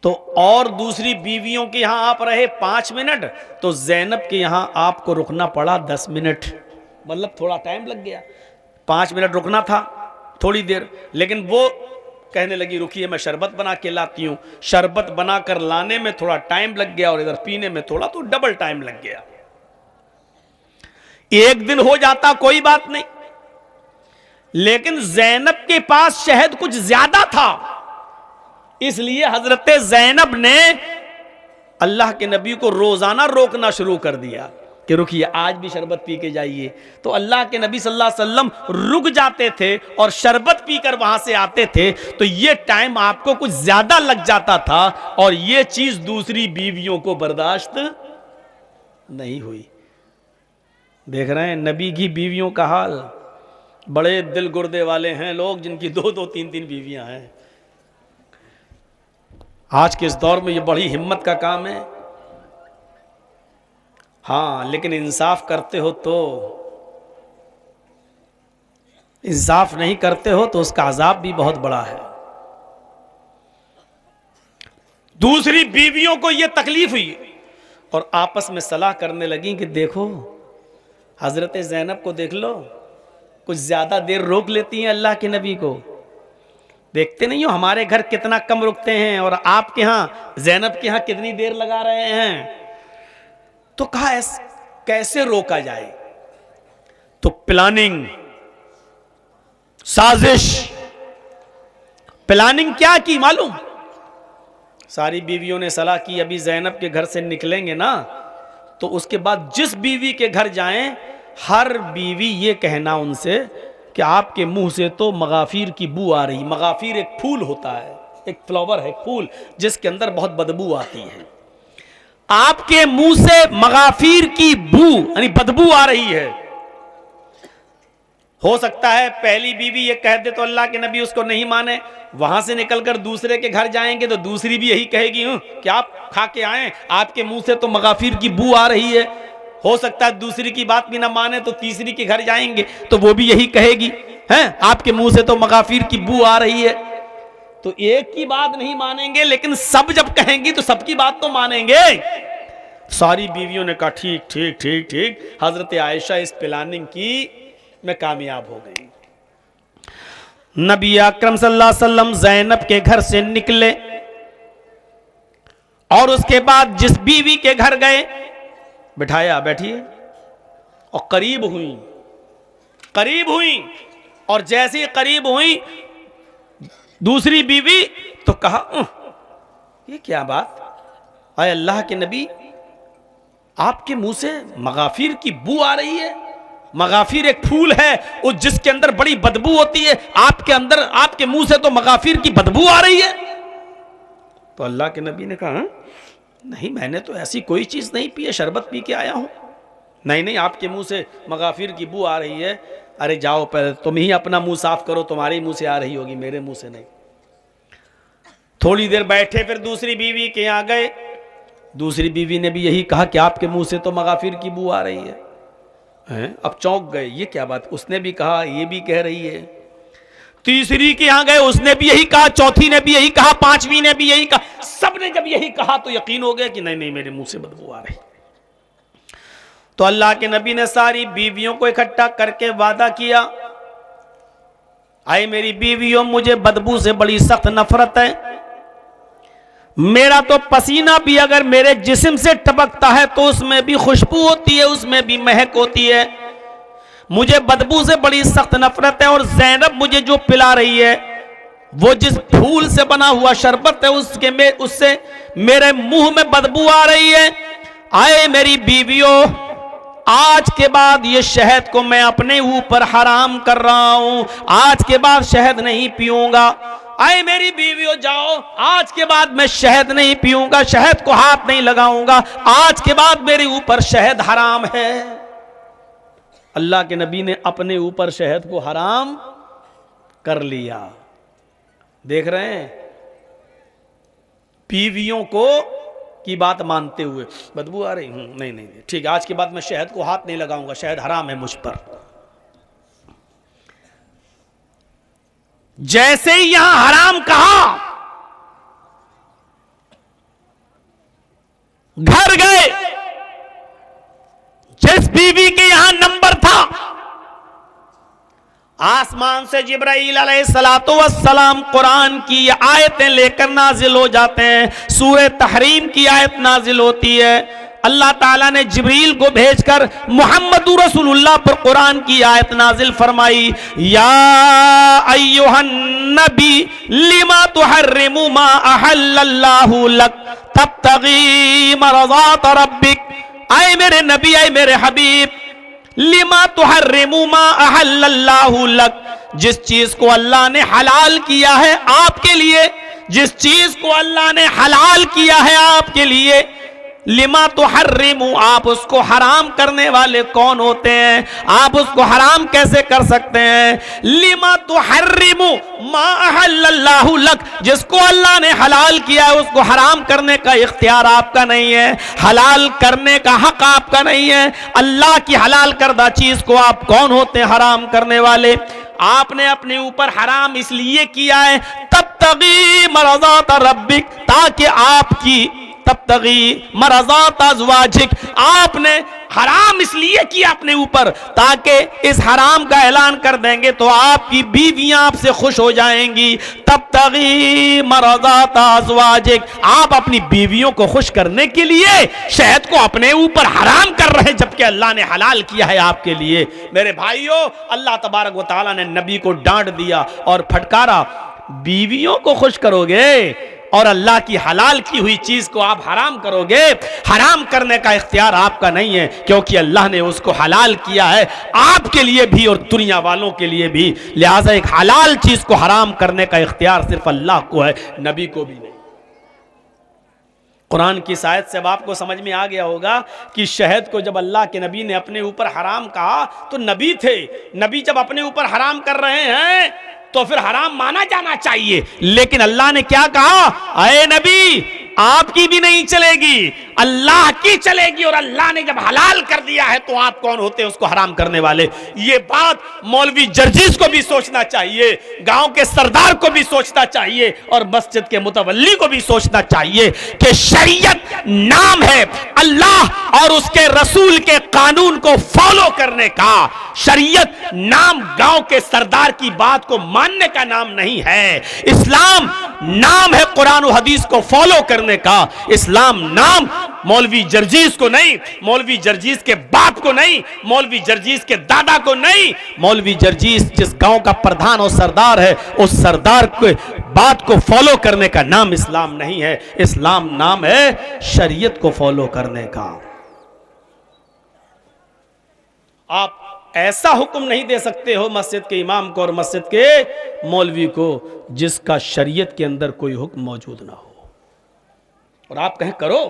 तो और दूसरी बीवियों के यहां आप रहे 5 मिनट, तो ज़ैनब के यहां आपको रुकना पड़ा 10 मिनट, मतलब थोड़ा टाइम लग गया। 5 मिनट रुकना था, थोड़ी देर, लेकिन वो कहने लगी रुकिए मैं शरबत बना के लाती हूं। शरबत बनाकर लाने में थोड़ा टाइम लग गया और इधर पीने में थोड़ा, तो डबल टाइम लग गया। एक दिन हो जाता कोई बात नहीं, लेकिन ज़ैनब के पास शहद कुछ ज्यादा था, इसलिए हजरत ज़ैनब ने अल्लाह के नबी को रोजाना रोकना शुरू कर दिया कि रुकिए आज भी शरबत पी के जाइए। तो अल्लाह के नबी सल्लल्लाहु अलैहि वसल्लम रुक जाते थे और शरबत पीकर वहां से आते थे। तो ये टाइम आपको कुछ ज्यादा लग जाता था, और ये चीज दूसरी बीवियों को बर्दाश्त नहीं हुई। देख रहे हैं नबी की बीवियों का हाल, बड़े दिल गुर्दे वाले हैं लोग जिनकी 2-2 3-3 बीवियां हैं। आज के इस दौर में ये बड़ी हिम्मत का काम है। हाँ, लेकिन इंसाफ करते हो तो इंसाफ नहीं करते हो तो उसका अजाब भी बहुत बड़ा है। दूसरी बीवियों को यह तकलीफ हुई और आपस में सलाह करने लगी कि देखो हजरत ज़ैनब को देख लो, कुछ ज्यादा देर रोक लेती हैं अल्लाह के नबी को। देखते नहीं हो हमारे घर कितना कम रुकते हैं और आपके यहाँ ज़ैनब के यहाँ कितनी देर लगा रहे हैं। तो कहा कैसे रोका जाए। तो प्लानिंग, साजिश, प्लानिंग क्या की मालूम? सारी बीवियों ने सलाह की अभी ज़ैनब के घर से निकलेंगे ना तो उसके बाद जिस बीवी के घर जाएं हर बीवी ये कहना उनसे कि आपके मुंह से तो मगाफिर की बू आ रही। मगाफिर एक फूल होता है, एक फ्लावर है, फूल जिसके अंदर बहुत बदबू आती है। आपके मुंह से मगाफिर की बू यानी बदबू आ रही है। हो सकता है पहली बीवी ये कह दे तो अल्लाह के नबी उसको नहीं माने, वहां से निकलकर दूसरे के घर जाएंगे तो दूसरी भी यही कहेगी कि आप खा के आए, आपके मुंह से तो मगाफिर की बू आ रही है। हो सकता है दूसरी की बात भी ना माने तो तीसरी के घर जाएंगे तो वो भी यही कहेगी, हैं आपके मुंह से तो मगाफिर की बू आ रही है। तो एक की बात नहीं मानेंगे लेकिन सब जब कहेंगी तो सबकी बात तो मानेंगे। सारी बीवियों ने कहा ठीक ठीक ठीक ठीक। हजरत आयशा इस प्लानिंग की में कामयाब हो गई। नबी अकरम सल्लल्लाहु अलैहि वसल्लम ज़ैनब के घर से निकले और उसके बाद जिस बीवी के घर गए बिठाया, बैठिए, और करीब हुई और जैसे ही करीब हुई दूसरी बीवी तो कहा ये क्या बात, आए अल्लाह के नबी आपके मुंह से मगाफिर की बू आ रही है। मगाफिर एक फूल है उस जिसके अंदर बड़ी बदबू होती है, आपके मुंह से तो मगाफिर की बदबू आ रही है। तो अल्लाह के नबी ने कहा नहीं मैंने तो ऐसी कोई चीज नहीं पी है, शरबत पी के आया हूं। नहीं आपके मुंह से मगाफिर की बू आ रही है। अरे जाओ पहले तुम ही अपना मुंह साफ करो, तुम्हारे मुंह से आ रही होगी, मेरे मुंह से नहीं। थोड़ी देर बैठे फिर दूसरी बीवी के यहां गए। दूसरी बीवी ने भी यही कहा कि आपके मुंह से तो मगाफिर की बू आ रही है। अब चौंक गए, ये क्या बात, उसने भी कहा ये भी कह रही है। तीसरी के यहां गए, उसने भी यही कहा, चौथी ने भी यही कहा, पांचवी ने भी यही कहा। सबने जब यही कहा तो यकीन हो गया कि नहीं मेरे मुंह से बदबू आ रही। तो अल्लाह के नबी ने सारी बीवियों को इकट्ठा करके वादा किया, आए मेरी बीवियों मुझे बदबू से बड़ी सख्त नफरत है। मेरा तो पसीना भी अगर मेरे जिस्म से टपकता है तो उसमें भी खुशबू होती है, उसमें भी महक होती है। मुझे बदबू से बड़ी सख्त नफरत है और ज़ैनब मुझे जो पिला रही है वो जिस फूल से बना हुआ शरबत है उससे मेरे मुंह में बदबू आ रही है। आए मेरी बीवियों आज के बाद ये शहद को मैं अपने ऊपर हराम कर रहा हूं, आज के बाद शहद नहीं पीऊंगा। आए मेरी बीवियों जाओ, आज के बाद मैं शहद नहीं पीऊंगा, शहद को हाथ नहीं लगाऊंगा, आज के बाद मेरे ऊपर शहद हराम है। अल्लाह के नबी ने अपने ऊपर शहद को हराम कर लिया। देख रहे हैं बीवियों को की बात मानते हुए, बदबू आ रही नहीं ठीक है, आज के बाद मैं शहद को हाथ नहीं लगाऊंगा, शहद हराम है मुझ पर। जैसे ही यहां हराम कहा घर गए, जिस बीवी के यहां नंबर था आसमान से जिब्राईल अलैहिस्सलातु वस्सलाम कुरान की आयतें लेकर नाजिल हो जाते हैं। सूरह तहरीम की आयत नाजिल होती है। अल्लाह ताला ने जिब्रील को भेजकर मुहम्मदुर रसूलुल्लाह पर कुरान की आयत नाजिल फरमाई, या अय्युहन नबी लिमा तुहर्रिमु मा अहल्लल्लाहु लक तब्तगी मरज़ात रब्बिक। आए मेरे नबी, आए मेरे हबीब, लिमा तुहर्रिमु मा अहल्लल्लाहु लक, जिस चीज को अल्लाह ने हलाल किया है आपके लिए, जिस चीज को अल्लाह ने हलाल किया है आपके लिए, लिमा तुहर्रिमु, आप उसको हराम करने वाले कौन होते हैं? आप उसको हराम कैसे कर सकते हैं? लिमा तुहर्रिमु मा अहल्लल्लाहु लक, जिसको अल्लाह ने हलाल किया है उसको हराम करने का इख्तियार आपका नहीं है, हलाल करने का हक आपका नहीं है। अल्लाह की हलाल करदा चीज को आप कौन होते हैं हराम करने वाले? आपने अपने ऊपर हराम इसलिए किया है तब्तगी मरज़ात रब्बिक, ताकि आपकी तब्तगी मरज़ात अज़वाजिक, आपने हराम इसलिए किया अपने ऊपर ताकि इस हराम का ऐलान कर देंगे तो आपकी बीवियां आपसे खुश हो जाएंगी। तब्तगी मरज़ात अज़वाजिक, आप अपनी बीवियों को खुश करने के लिए शहद को अपने ऊपर हराम कर रहे हैं जबकि अल्लाह ने हलाल किया है आपके लिए। मेरे भाइयों, अल्लाह तबारक व तआला ने नबी को डांट दिया और फटकारा, बीवियों को खुश करोगे और अल्लाह की हलाल की हुई चीज को आप हराम करोगे। हराम करने का इख्तियार आपका नहीं है क्योंकि अल्लाह ने उसको हलाल किया है आपके लिए भी और दुनिया वालों के लिए भी। लिहाजा एक हलाल चीज को हराम करने का इख्तियार सिर्फ अल्लाह को है, नबी को भी नहीं। कुरान की आयत से अब आपको समझ में आ गया होगा कि शहद को जब अल्लाह के नबी ने अपने ऊपर हराम कहा तो नबी थे, नबी जब अपने ऊपर हराम कर रहे हैं तो फिर हराम माना जाना चाहिए। लेकिन अल्लाह ने क्या कहा, अये नबी आपकी भी नहीं चलेगी, अल्लाह की चलेगी। और अल्लाह ने जब हलाल कर दिया है तो आप कौन होते हैं उसको हराम करने वाले। ये बात मौलवी जर्जीस को भी सोचना चाहिए, गांव के सरदार को भी सोचना चाहिए और मस्जिद के मुतवल्ली को भी सोचना चाहिए कि शरीयत नाम है अल्लाह और उसके रसूल के कानून को फॉलो करने का। शरीयत नाम गांव के सरदार की बात को मानने का नाम नहीं है। इस्लाम नाम है कुरान और हदीस को फॉलो करने का। इस्लाम नाम मौलवी जर्जीस को नहीं, मौलवी जर्जीस के बाप को नहीं, मौलवी जर्जीस के दादा को नहीं। मौलवी जर्जीस जिस गांव का प्रधान और सरदार है उस सरदार के बात को फॉलो करने का नाम इस्लाम नहीं है। इस्लाम नाम है शरीयत को फॉलो करने का। आप ऐसा हुक्म नहीं दे सकते हो मस्जिद के इमाम को और मस्जिद के मौलवी को जिसका शरीयत के अंदर कोई हुक्म मौजूद ना हो और आप कहें करो।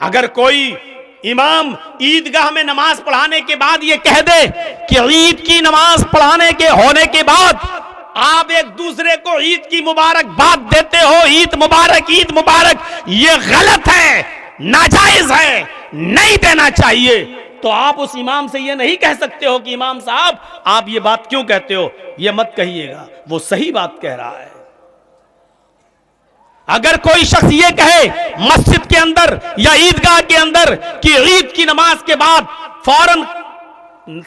अगर कोई इमाम ईदगाह में नमाज पढ़ाने के बाद यह कह दे कि ईद की नमाज पढ़ाने के होने के बाद आप एक दूसरे को ईद की मुबारकबाद देते हो, ईद मुबारक, यह गलत है, नाजायज है, नहीं देना चाहिए, तो आप उस इमाम से यह नहीं कह सकते हो कि इमाम साहब आप ये बात क्यों कहते हो, यह मत कहिएगा, वो सही बात कह रहा है। अगर कोई शख्स ये कहे मस्जिद के अंदर या ईदगाह के अंदर कि ईद की नमाज के बाद फौरन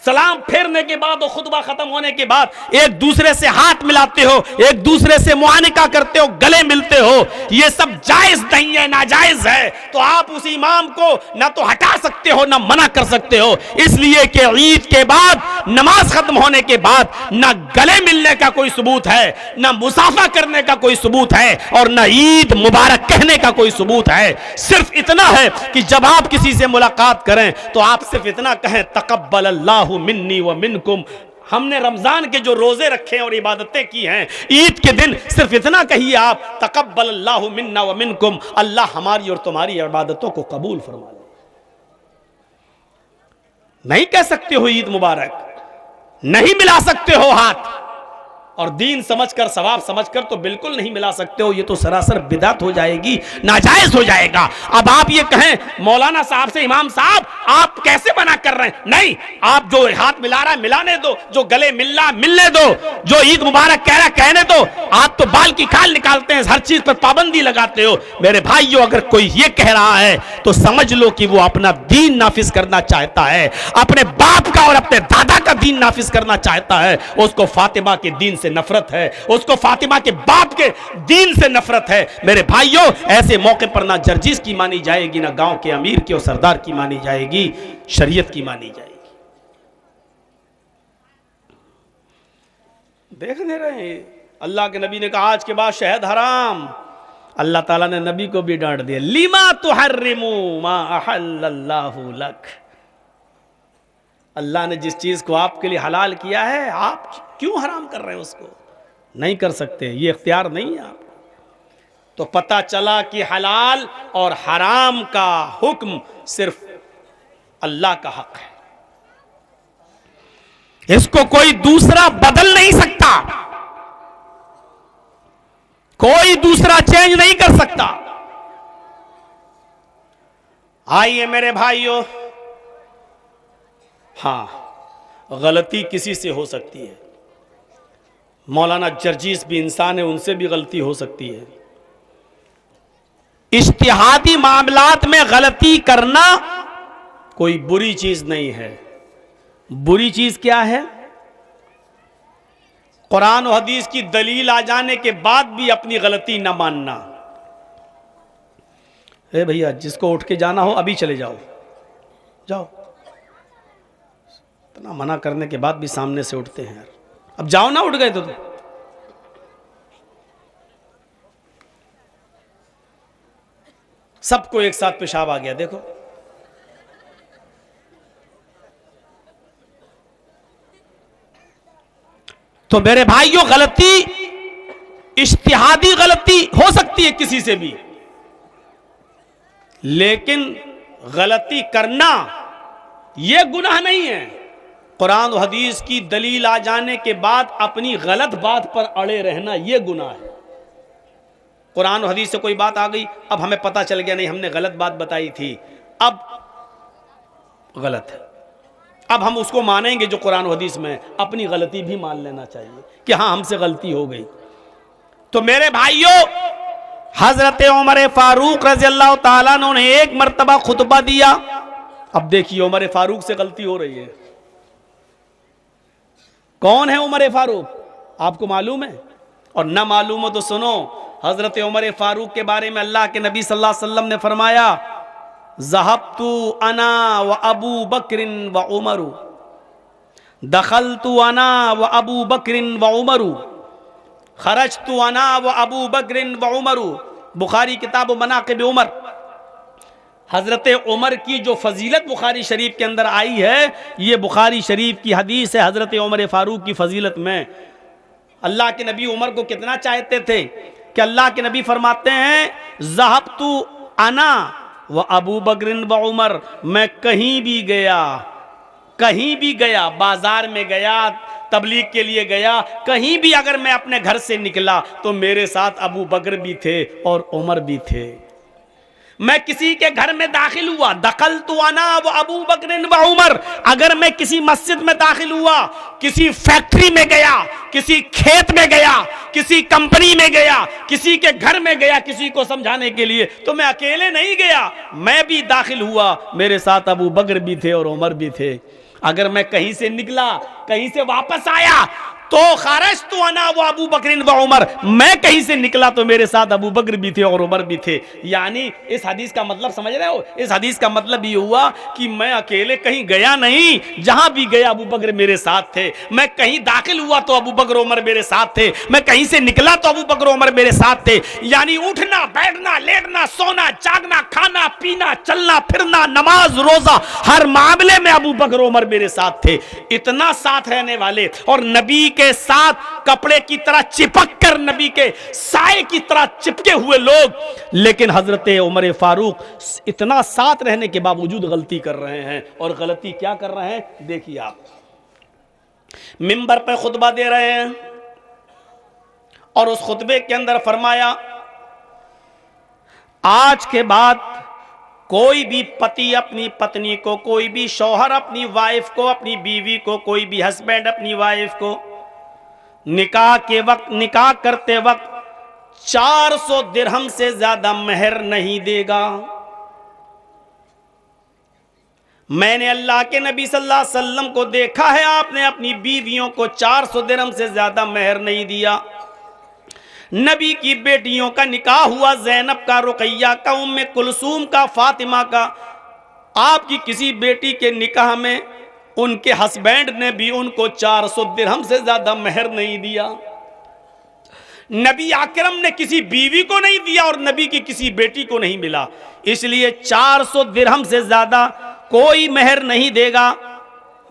सलाम फेरने के बाद और खुतबा खत्म होने के बाद एक दूसरे से हाथ मिलाते हो, एक दूसरे से मुआनिका करते हो, गले मिलते हो, ये सब जायज नहीं है, नाजायज है, तो आप उस इमाम को ना तो हटा सकते हो ना मना कर सकते हो। इसलिए कि ईद के बाद नमाज खत्म होने के बाद ना गले मिलने का कोई सबूत है, ना मुसाफा करने का कोई सबूत है और ना ईद मुबारक कहने का कोई सबूत है। सिर्फ इतना है कि जब आप किसी से मुलाकात करें तो आप सिर्फ इतना कहें तकब्बल अल्लाहु मिन्नी व मिनकुम। हमने रमजान के जो रोजे रखे और इबादतें की हैं, ईद के दिन सिर्फ इतना कहिए आप तकब्बल अल्लाहु मिन्ना व मिनकुम, अल्लाह हमारी और तुम्हारी इबादतों को कबूल फरमा ले। नहीं कह सकते हो ईद मुबारक, नहीं मिला सकते हो हाथ, और दीन समझकर सवाब समझकर तो बिल्कुल नहीं मिला सकते हो, ये तो सरासर बिदात हो जाएगी, नाजायज हो जाएगा। अब आप ये कहें मौलाना साहब से इमाम साहब आप कैसे मना कर रहे हैं, नहीं, आप जो हाथ मिला रहा है मिलाने दो, जो गले मिल रहा मिलने दो, जो ईद मुबारक कह रहा है कहने दो। आप तो बाल की खाल निकालते हैं, हर चीज पर पाबंदी लगाते हो। मेरे भाइयों, अगर कोई ये कह रहा है तो समझ लो कि वो अपना दीन नाफिज करना चाहता है, अपने बाप का और अपने दादा का दीन नाफिज करना चाहता है। उसको फातिमा के दीन से नफरत है, उसको फातिमा के बाप के दीन से नफरत है। मेरे भाइयों, ऐसे मौके पर ना जर्जीस की मानी जाएगी, ना गांव के अमीर की और सरदार की मानी जाएगी, शरीयत की मानी जाएगी। देख नहीं रहे, अल्लाह के नबी ने कहा आज के बाद शहद हराम। अल्लाह ताला ने नबी को भी डांट दिया, लिमा तुहर्रिमू मा अहल्लल्लाहु लक। अल्लाह ने जिस चीज को आपके लिए हलाल किया है आप क्यों हराम कर रहे हैं उसको? नहीं कर सकते, ये इख्तियार नहीं है आपको। तो पता चला कि हलाल और हराम का हुक्म सिर्फ अल्लाह का हक है, इसको कोई दूसरा बदल नहीं सकता, कोई दूसरा चेंज नहीं कर सकता। आइए मेरे भाइयों, हाँ, गलती किसी से हो सकती है। मौलाना जर्जीस भी इंसान है, उनसे भी गलती हो सकती है। इज्तिहादी मामलात में गलती करना कोई बुरी चीज नहीं है। बुरी चीज क्या है? कुरान और हदीस की दलील आ जाने के बाद भी अपनी गलती न मानना। ए भैया, जिसको उठ के जाना हो अभी चले जाओ, जाओ। इतना मना करने के बाद भी सामने से उठते हैं यार। अब जाओ ना, उठ गए तो सबको एक साथ पेशाब आ गया। देखो, तो मेरे भाइयों, गलती, इज्तिहादी गलती हो सकती है किसी से भी, लेकिन गलती करना यह गुनाह नहीं है। कुरान और हदीस की दलील आ जाने के बाद अपनी गलत बात पर अड़े रहना यह गुनाह है। कुरान और हदीस से कोई बात आ गई, अब हमें पता चल गया नहीं, हमने गलत बात बताई थी, अब गलत है, अब हम उसको मानेंगे जो कुरान और हदीस में, अपनी गलती भी मान लेना चाहिए कि हाँ, हमसे गलती हो गई। तो मेरे भाइयों, हजरत उमर फारूक रज़ी अल्लाह ताला अन्हु ने एक मर्तबा खुतबा दिया। अब देखिए, उमर फारूक से गलती हो रही है। कौन है उमर फारूक? आपको मालूम है? और ना मालूम हो तो सुनो, हजरत उमर फारूक के बारे में अल्लाह के नबी सल्लल्लाहु अलैहि वसल्लम ने फरमाया, ज़हबतु अना व अबू बकरिन व उमरु, दखलतु अना व अबू बकरिन व उमरु, खरजतु अना व अबू बकरिन व उमरु। बुखारी किताब मनाक़िब उमर। हजरत उमर की जो फजीलत बुखारी शरीफ के अंदर आई है, ये बुखारी शरीफ की हदीस है। हजरत उमर फारूक की फजीलत में अल्लाह के नबी उमर को कितना चाहते थे कि अल्लाह के नबी फरमाते हैं, ज़हबतु अना व अबू बकरिन व उमर, मैं कहीं भी गया, बाजार में गया, तबलीग के लिए गया, कहीं भी अगर मैं अपने घर से निकला तो मेरे साथ अबू बकर भी थे और उमर भी थे। मैं किसी के घर में दाखिल हुआ, दखलतु अना व अबू बकरिन व उमर, अगर मैं किसी मस्जिद में दाखिल हुआ, किसी फैक्ट्री में गया, किसी खेत में गया, किसी कंपनी में गया, किसी के घर में गया किसी को समझाने के लिए, तो मैं अकेले नहीं गया, मैं भी दाखिल हुआ, मेरे साथ अबू बकर भी थे और उमर भी थे। अगर मैं कहीं से निकला, कहीं से वापस आया, तो खरजतु अना व अबू बकरिन व उमर, मैं कहीं से निकला तो मेरे साथ अबू बकर भी थे और उमर भी थे। यानी इस हदीस का मतलब समझ रहे हो? इस हदीस का मतलब ये हुआ कि मैं अकेले कहीं गया नहीं, जहां भी गया अबू बकर मेरे साथ थे। मैं कहीं दाखिल हुआ तो अबू बकर उमर मेरे साथ थे, मैं कहीं से निकला तो अबू बकर उमर मेरे साथ थे। यानी उठना, बैठना, लेटना, सोना, जागना, खाना, पीना, चलना फिरना, नमाज, रोजा, हर मामले में अबू बकर उमर मेरे साथ थे। इतना साथ रहने वाले और नबी के साथ कपड़े की तरह चिपक कर, नबी के साए की तरह चिपके हुए लोग, लेकिन हजरत उमर फारूक इतना साथ रहने के बावजूद गलती कर रहे हैं। और गलती क्या कर रहे हैं? देखिए, आप मिंबर पर खुतबा दे रहे हैं और उस खुतबे के अंदर फरमाया, आज के बाद कोई भी पति अपनी पत्नी को, कोई भी शौहर अपनी वाइफ को, अपनी बीवी को, कोई भी हस्बैंड अपनी वाइफ को निकाह के वक्त, निकाह करते वक्त 400 दिरहम से ज्यादा मेहर नहीं देगा। मैंने अल्लाह के नबी सल्लल्लाहु अलैहि वसल्लम को देखा है, आपने अपनी बीवियों को 400 दिरहम से ज्यादा मेहर नहीं दिया। नबी की बेटियों का निकाह हुआ, ज़ैनब का, रुकैया का, उम्मे कुलसूम का, फातिमा का। आपकी किसी बेटी के निकाह में उनके हस्बैंड ने भी उनको 400 दिरहम से ज्यादा मेहर नहीं दिया। नबी आकरम ने किसी बीवी को नहीं दिया और नबी की किसी बेटी को नहीं मिला, इसलिए 400 दिरहम से ज्यादा कोई मेहर नहीं देगा।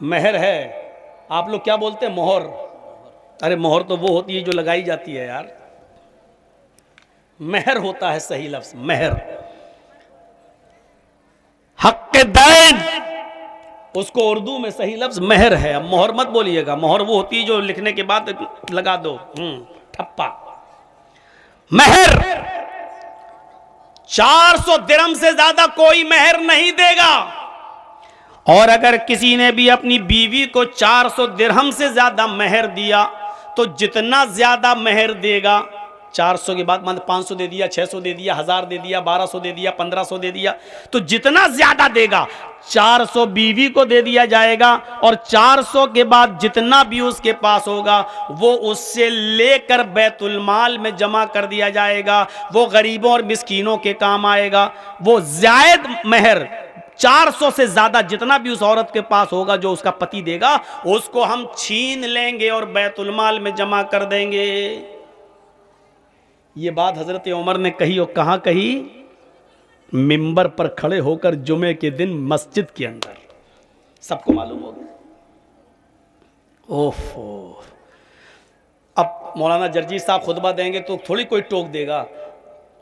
मेहर है, आप लोग क्या बोलते हैं? मोहर। अरे मोहर तो वो होती है जो लगाई जाती है यार, मेहर होता है सही लफ्ज मेहर। हक़ दैन, उसको उर्दू में सही लफ्ज मेहर है। अब मोहर मत बोलिएगा, मोहर वो होती है जो लिखने के बाद लगा दो, ठप्पा। मेहर 400 दिरहम से ज्यादा कोई मेहर नहीं देगा। और अगर किसी ने भी अपनी बीवी को 400 दिरहम से ज्यादा मेहर दिया तो जितना ज्यादा मेहर देगा, 400 के बाद मान 500 दे दिया, 600 दे दिया, 1000 दे दिया, 1200 दे दिया, 1500 दे दिया, तो जितना ज्यादा देगा 400 बीवी को दे दिया जाएगा। और 400 के बाद जितना भी उसके पास होगा वो उससे लेकर बैतुल माल में जमा कर दिया जाएगा, वो गरीबों और मिस्कीनों के काम आएगा। वो जायद मेहर 400 से ज्यादा जितना भी उस औरत के पास होगा जो उसका पति देगा, उसको हम छीन लेंगे और बैतुल माल में जमा कर देंगे। ये बात हजरत उमर ने कही, और कहां कही? मिंबर पर खड़े होकर जुमे के दिन मस्जिद के अंदर। सबको मालूम हो गया। ओफो, अब मौलाना जर्जी साहब खुतबा देंगे तो थोड़ी कोई टोक देगा।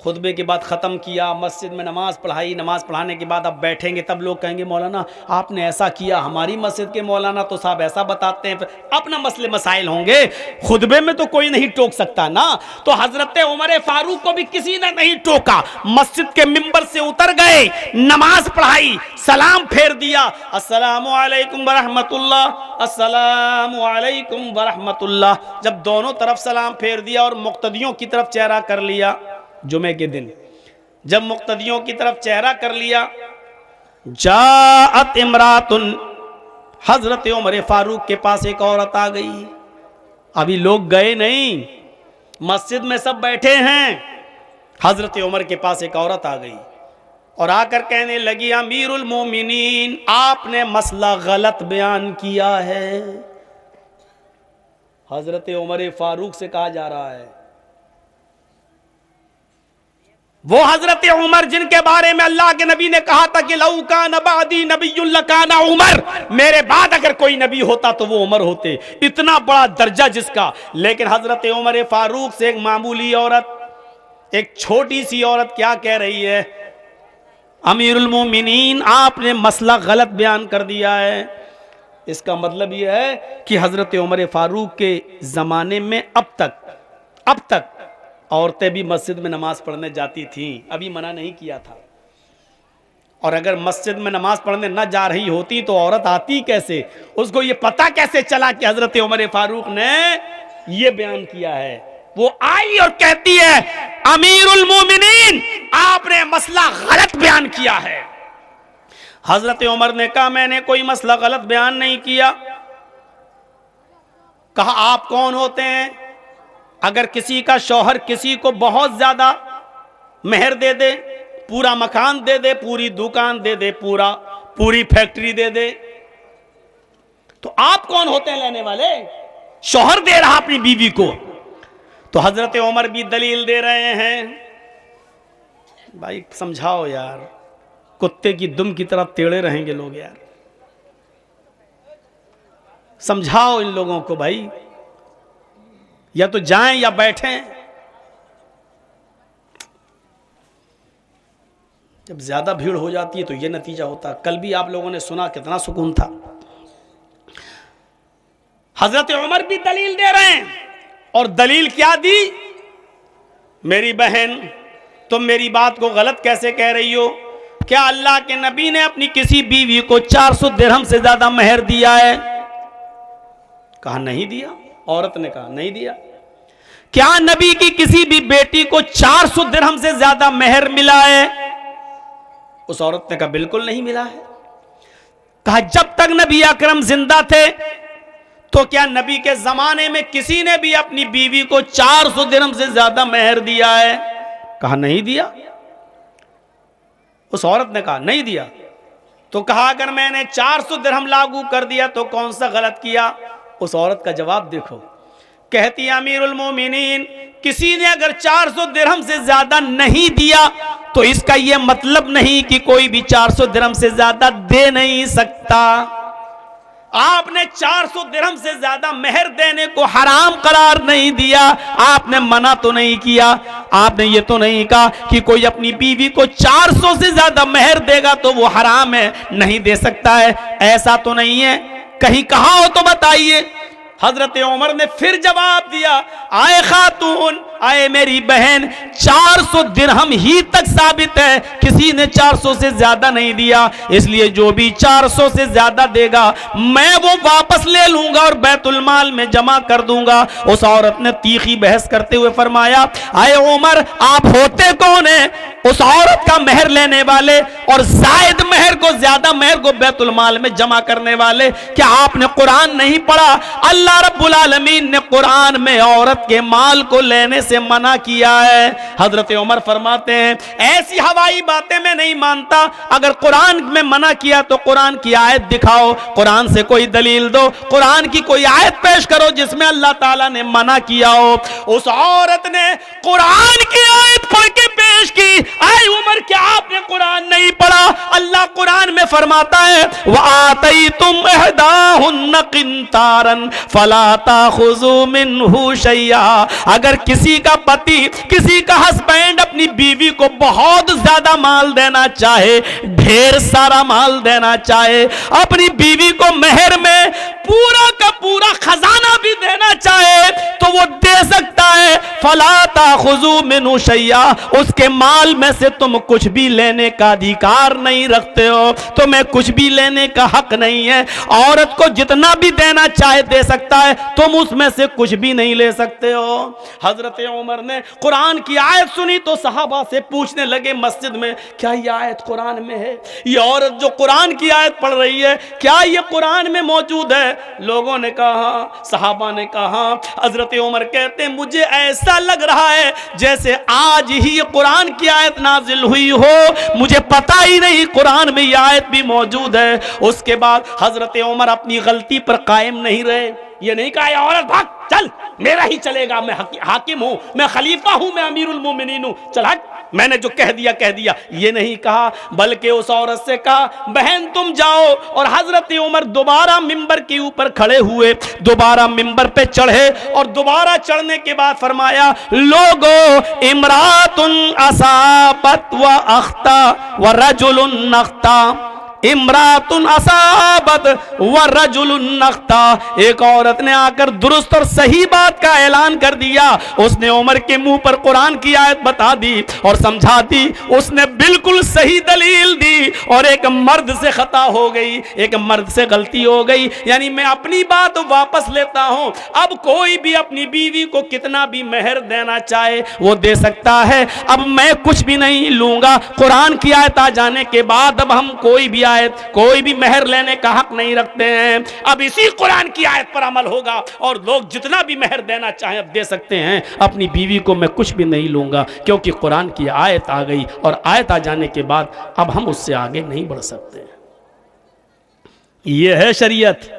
खुतबे के बाद ख़त्म किया, मस्जिद में नमाज़ पढ़ाई, नमाज़ पढ़ाने के बाद अब बैठेंगे, तब लोग कहेंगे मौलाना आपने ऐसा किया, हमारी मस्जिद के मौलाना तो साहब ऐसा बताते हैं। अपना मसले मसाइल होंगे, खुतबे में तो कोई नहीं टोक सकता ना। तो हज़रत उमर फारूक को भी किसी ने नहीं टोका। मस्जिद के मिंबर से उतर गए, नमाज पढ़ाई, सलाम फेर दिया, अस्सलामु अलैकुम वरहमतुल्लाह, अस्सलामु अलैकुम वरहमतुल्लाह। जब दोनों तरफ सलाम फेर दिया और मुक्तदियों की तरफ चेहरा कर लिया, जुमे के दिन जब मुक्तदियों की तरफ चेहरा कर लिया, जाअत इमरातुन, हजरत उमर फारूक के पास एक औरत आ गई। अभी लोग गए नहीं, मस्जिद में सब बैठे हैं। हजरत उमर के पास एक औरत आ गई और आकर कहने लगी, अमीरुल मोमिनीन, आपने मसला गलत बयान किया है। हजरत उमर फारूक से कहा जा रहा है, वो हजरत उमर जिनके बारे में अल्लाह के नबी ने कहा था कि लौ कान बादी नबियुन लकाना उमर, मेरे बाद अगर कोई नबी होता तो वो उमर होते। इतना बड़ा दर्जा जिसका। लेकिन हजरत उमर फारूक से एक मामूली औरत, एक छोटी सी औरत क्या कह रही है, अमीरुल मोमिनीन, आपने मसला गलत बयान कर दिया है। इसका मतलब यह है कि हजरत उमर फारूक के जमाने में अब तक औरतें भी मस्जिद में नमाज पढ़ने जाती थीं, अभी मना नहीं किया था। और अगर मस्जिद में नमाज पढ़ने न जा रही होती तो औरत आती कैसे? उसको ये पता कैसे चला कि हजरत उमर फारूक ने ये बयान किया है? वो आई और कहती है, अमीरुल मोमिनीन, आपने मसला गलत बयान किया है। हजरत उमर ने कहा, मैंने कोई मसला गलत बयान नहीं किया। कहा, आप कौन होते हैं? अगर किसी का शौहर किसी को बहुत ज्यादा मेहर दे दे, पूरा मकान दे दे, पूरी दुकान दे दे, पूरी फैक्ट्री दे दे, तो आप कौन होते हैं लेने वाले? शौहर दे रहा अपनी बीवी को। तो हजरत उमर भी दलील दे रहे हैं। भाई समझाओ यार, कुत्ते की दुम की तरह टेढ़े रहेंगे लोग यार। समझाओ इन लोगों को भाई, या तो जाएं या बैठें। जब ज्यादा भीड़ हो जाती है तो यह नतीजा होता है। कल भी आप लोगों ने सुना, कितना सुकून था। हजरत उमर भी दलील दे रहे हैं, और दलील क्या दी? मेरी बहन, तुम मेरी बात को गलत कैसे कह रही हो? क्या अल्लाह के नबी ने अपनी किसी बीवी को 400 दिरहम से ज्यादा मेहर दिया है? कहा नहीं दिया। औरत ने कहा नहीं दिया। क्या नबी की किसी भी बेटी को 400 दिरहम से ज्यादा मेहर मिला है? उस औरत ने कहा बिल्कुल नहीं मिला है। कहा जब तक नबी अकरम जिंदा थे तो क्या नबी के जमाने में किसी ने भी अपनी बीवी को 400 दिरहम से ज्यादा मेहर दिया है? कहा नहीं दिया। उस औरत ने कहा नहीं दिया। तो कहा अगर मैंने 400 दिरहम लागू कर दिया तो कौन सा गलत किया? उस औरत का जवाब देखो, कहती अमीरुल मोमिनीन, किसी ने अगर 400 दिरहम से ज्यादा नहीं दिया तो इसका यह मतलब नहीं कि कोई भी 400 दिरहम से ज्यादा दे नहीं सकता। आपने 400 दिरहम से ज्यादा मेहर देने को हराम करार नहीं दिया, आपने मना तो नहीं किया। आपने ये तो नहीं कहा कि कोई अपनी बीवी को 400 से ज्यादा मेहर देगा तो वो हराम है, नहीं दे सकता है, ऐसा तो नहीं है। कहीं कहा हो तो बताइए। हजरत उमर ने फिर जवाब दिया, आए खातून, आए मेरी बहन 400 दिरहम ही तक साबित है, किसी ने 400 से ज्यादा नहीं दिया, इसलिए जो भी 400 से ज्यादा देगा मैं वो वापस ले लूंगा और बैतुल माल में जमा कर दूंगा। उस औरत ने तीखी बहस करते हुए फरमाया, आए उमर आप होते कौन है उस औरत का मेहर लेने वाले और जायद मेहर को, ज्यादा मेहर को बैतुल माल में जमा करने वाले? क्या आपने कुरान नहीं पढ़ा? अल्लाह रब्बुल आलमीन ने कुरान में औरत के माल को लेने से मना किया है। हजरत उमर फरमाते हैं ऐसी हवाई बातें मैं नहीं मानता, अगर कुरान में मना किया तो कुरान की आयत दिखाओ, कुरान से कोई दलील दो, कुरान की कोई आयत पेश करो जिसमें अल्लाह ताला ने मना किया हो। उस औरत ने कुरान की आयत पढ़ के पेश की। आए उमर क्या आपने कुरान नहीं पढ़ा? अल्लाह कुरान में फरमाता है व आतैतुम इहदाहुन्ना किंतारन फला ताखुजू मिनहु शैया। अगर किसी का पति, किसी का हस्बैंड अपनी बीवी को बहुत ज्यादा माल देना चाहे, ढेर सारा माल देना चाहे, अपनी बीवी को मेहर में पूरा का पूरा खजाना भी देना चाहे तो वो दे सकता है। फला ताखुजू मिनहु शैया, उसके माल में से तुम कुछ भी लेने का अधिकार नहीं रखते हो, तुम्हें कुछ भी लेने का हक नहीं है। औरत को जितना भी देना चाहे दे सकता है, तुम उसमें से कुछ भी नहीं ले सकते हो। हजरत उमर ने कुरान की आयत सुनी तो सहाबा से पूछने लगे मस्जिद में, क्या ये आयत कुरान में है? ये औरत जो कुरान की आयत पढ़ रही है क्या ये कुरान में मौजूद है? लोगों ने कहा, सहाबा ने कहा। हजरत उमर कहते हैं मुझे ऐसा लग रहा है जैसे आज ही ये कुरान की आयत नाजिल हुई हो, मुझे पता ही नहीं कुरान में ये आयत भी मौजूद है। उसके बाद हजरत उमर अपनी गलती पर कायम नहीं रहे। ये नहीं कहा औरत भाग चल, मेरा ही चलेगा, मैं हाकिम हूं, मैं खलीफा हूं, मैं अमीरुल मोमिनीन हूं, चल हट, मैंने जो कह दिया कह दिया। ये नहीं कहा, बल्कि उस औरत से कहा बहन तुम जाओ। और हजरत उमर दोबारा मिंबर के ऊपर खड़े हुए, दोबारा मिंबर पे चढ़े और दोबारा चढ़ने के बाद फरमाया लोगो इमरातुन असाबत व अख्ता व रजुलुन नख्ता, इमरातुन असाबत व रजुलुन नख्ता। एक औरत ने आकर दुरुस्त और सही बात का ऐलान कर दिया। उसने उमर के मुंह पर कुरान की आयत बता दी और समझा दी, उसने बिल्कुल सही दलील दी और एक मर्द से खता हो गई, एक मर्द से गलती हो गई। यानी मैं अपनी बात वापस लेता हूं, अब कोई भी अपनी बीवी को कितना भी मेहर देना चाहे वो दे सकता है, अब मैं कुछ भी नहीं लूंगा। कुरान की आयत आ जाने के बाद अब हम कोई भी कोई भी मेहर लेने का हक नहीं रखते हैं। अब इसी कुरान की आयत पर अमल होगा और लोग जितना भी मेहर देना चाहें अब दे सकते हैं। अपनी बीवी को मैं कुछ भी नहीं लूंगा क्योंकि कुरान की आयत आ गई और आयत आ जाने के बाद अब हम उससे आगे नहीं बढ़ सकते। यह है शरीयत।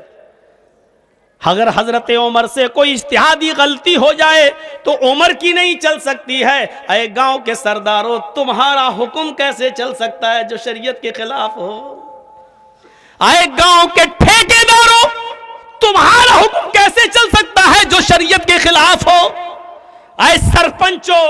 अगर हजरत उमर से कोई इज्तिहादी गलती हो जाए तो उमर की नहीं चल सकती है। अरे गांव के सरदारों, तुम्हारा हुक्म कैसे चल सकता है जो शरीयत के खिलाफ हो? आए गांव के ठेकेदारों, तुम्हारा हुक्म कैसे चल सकता है जो शरीयत के खिलाफ हो? आए सरपंचों,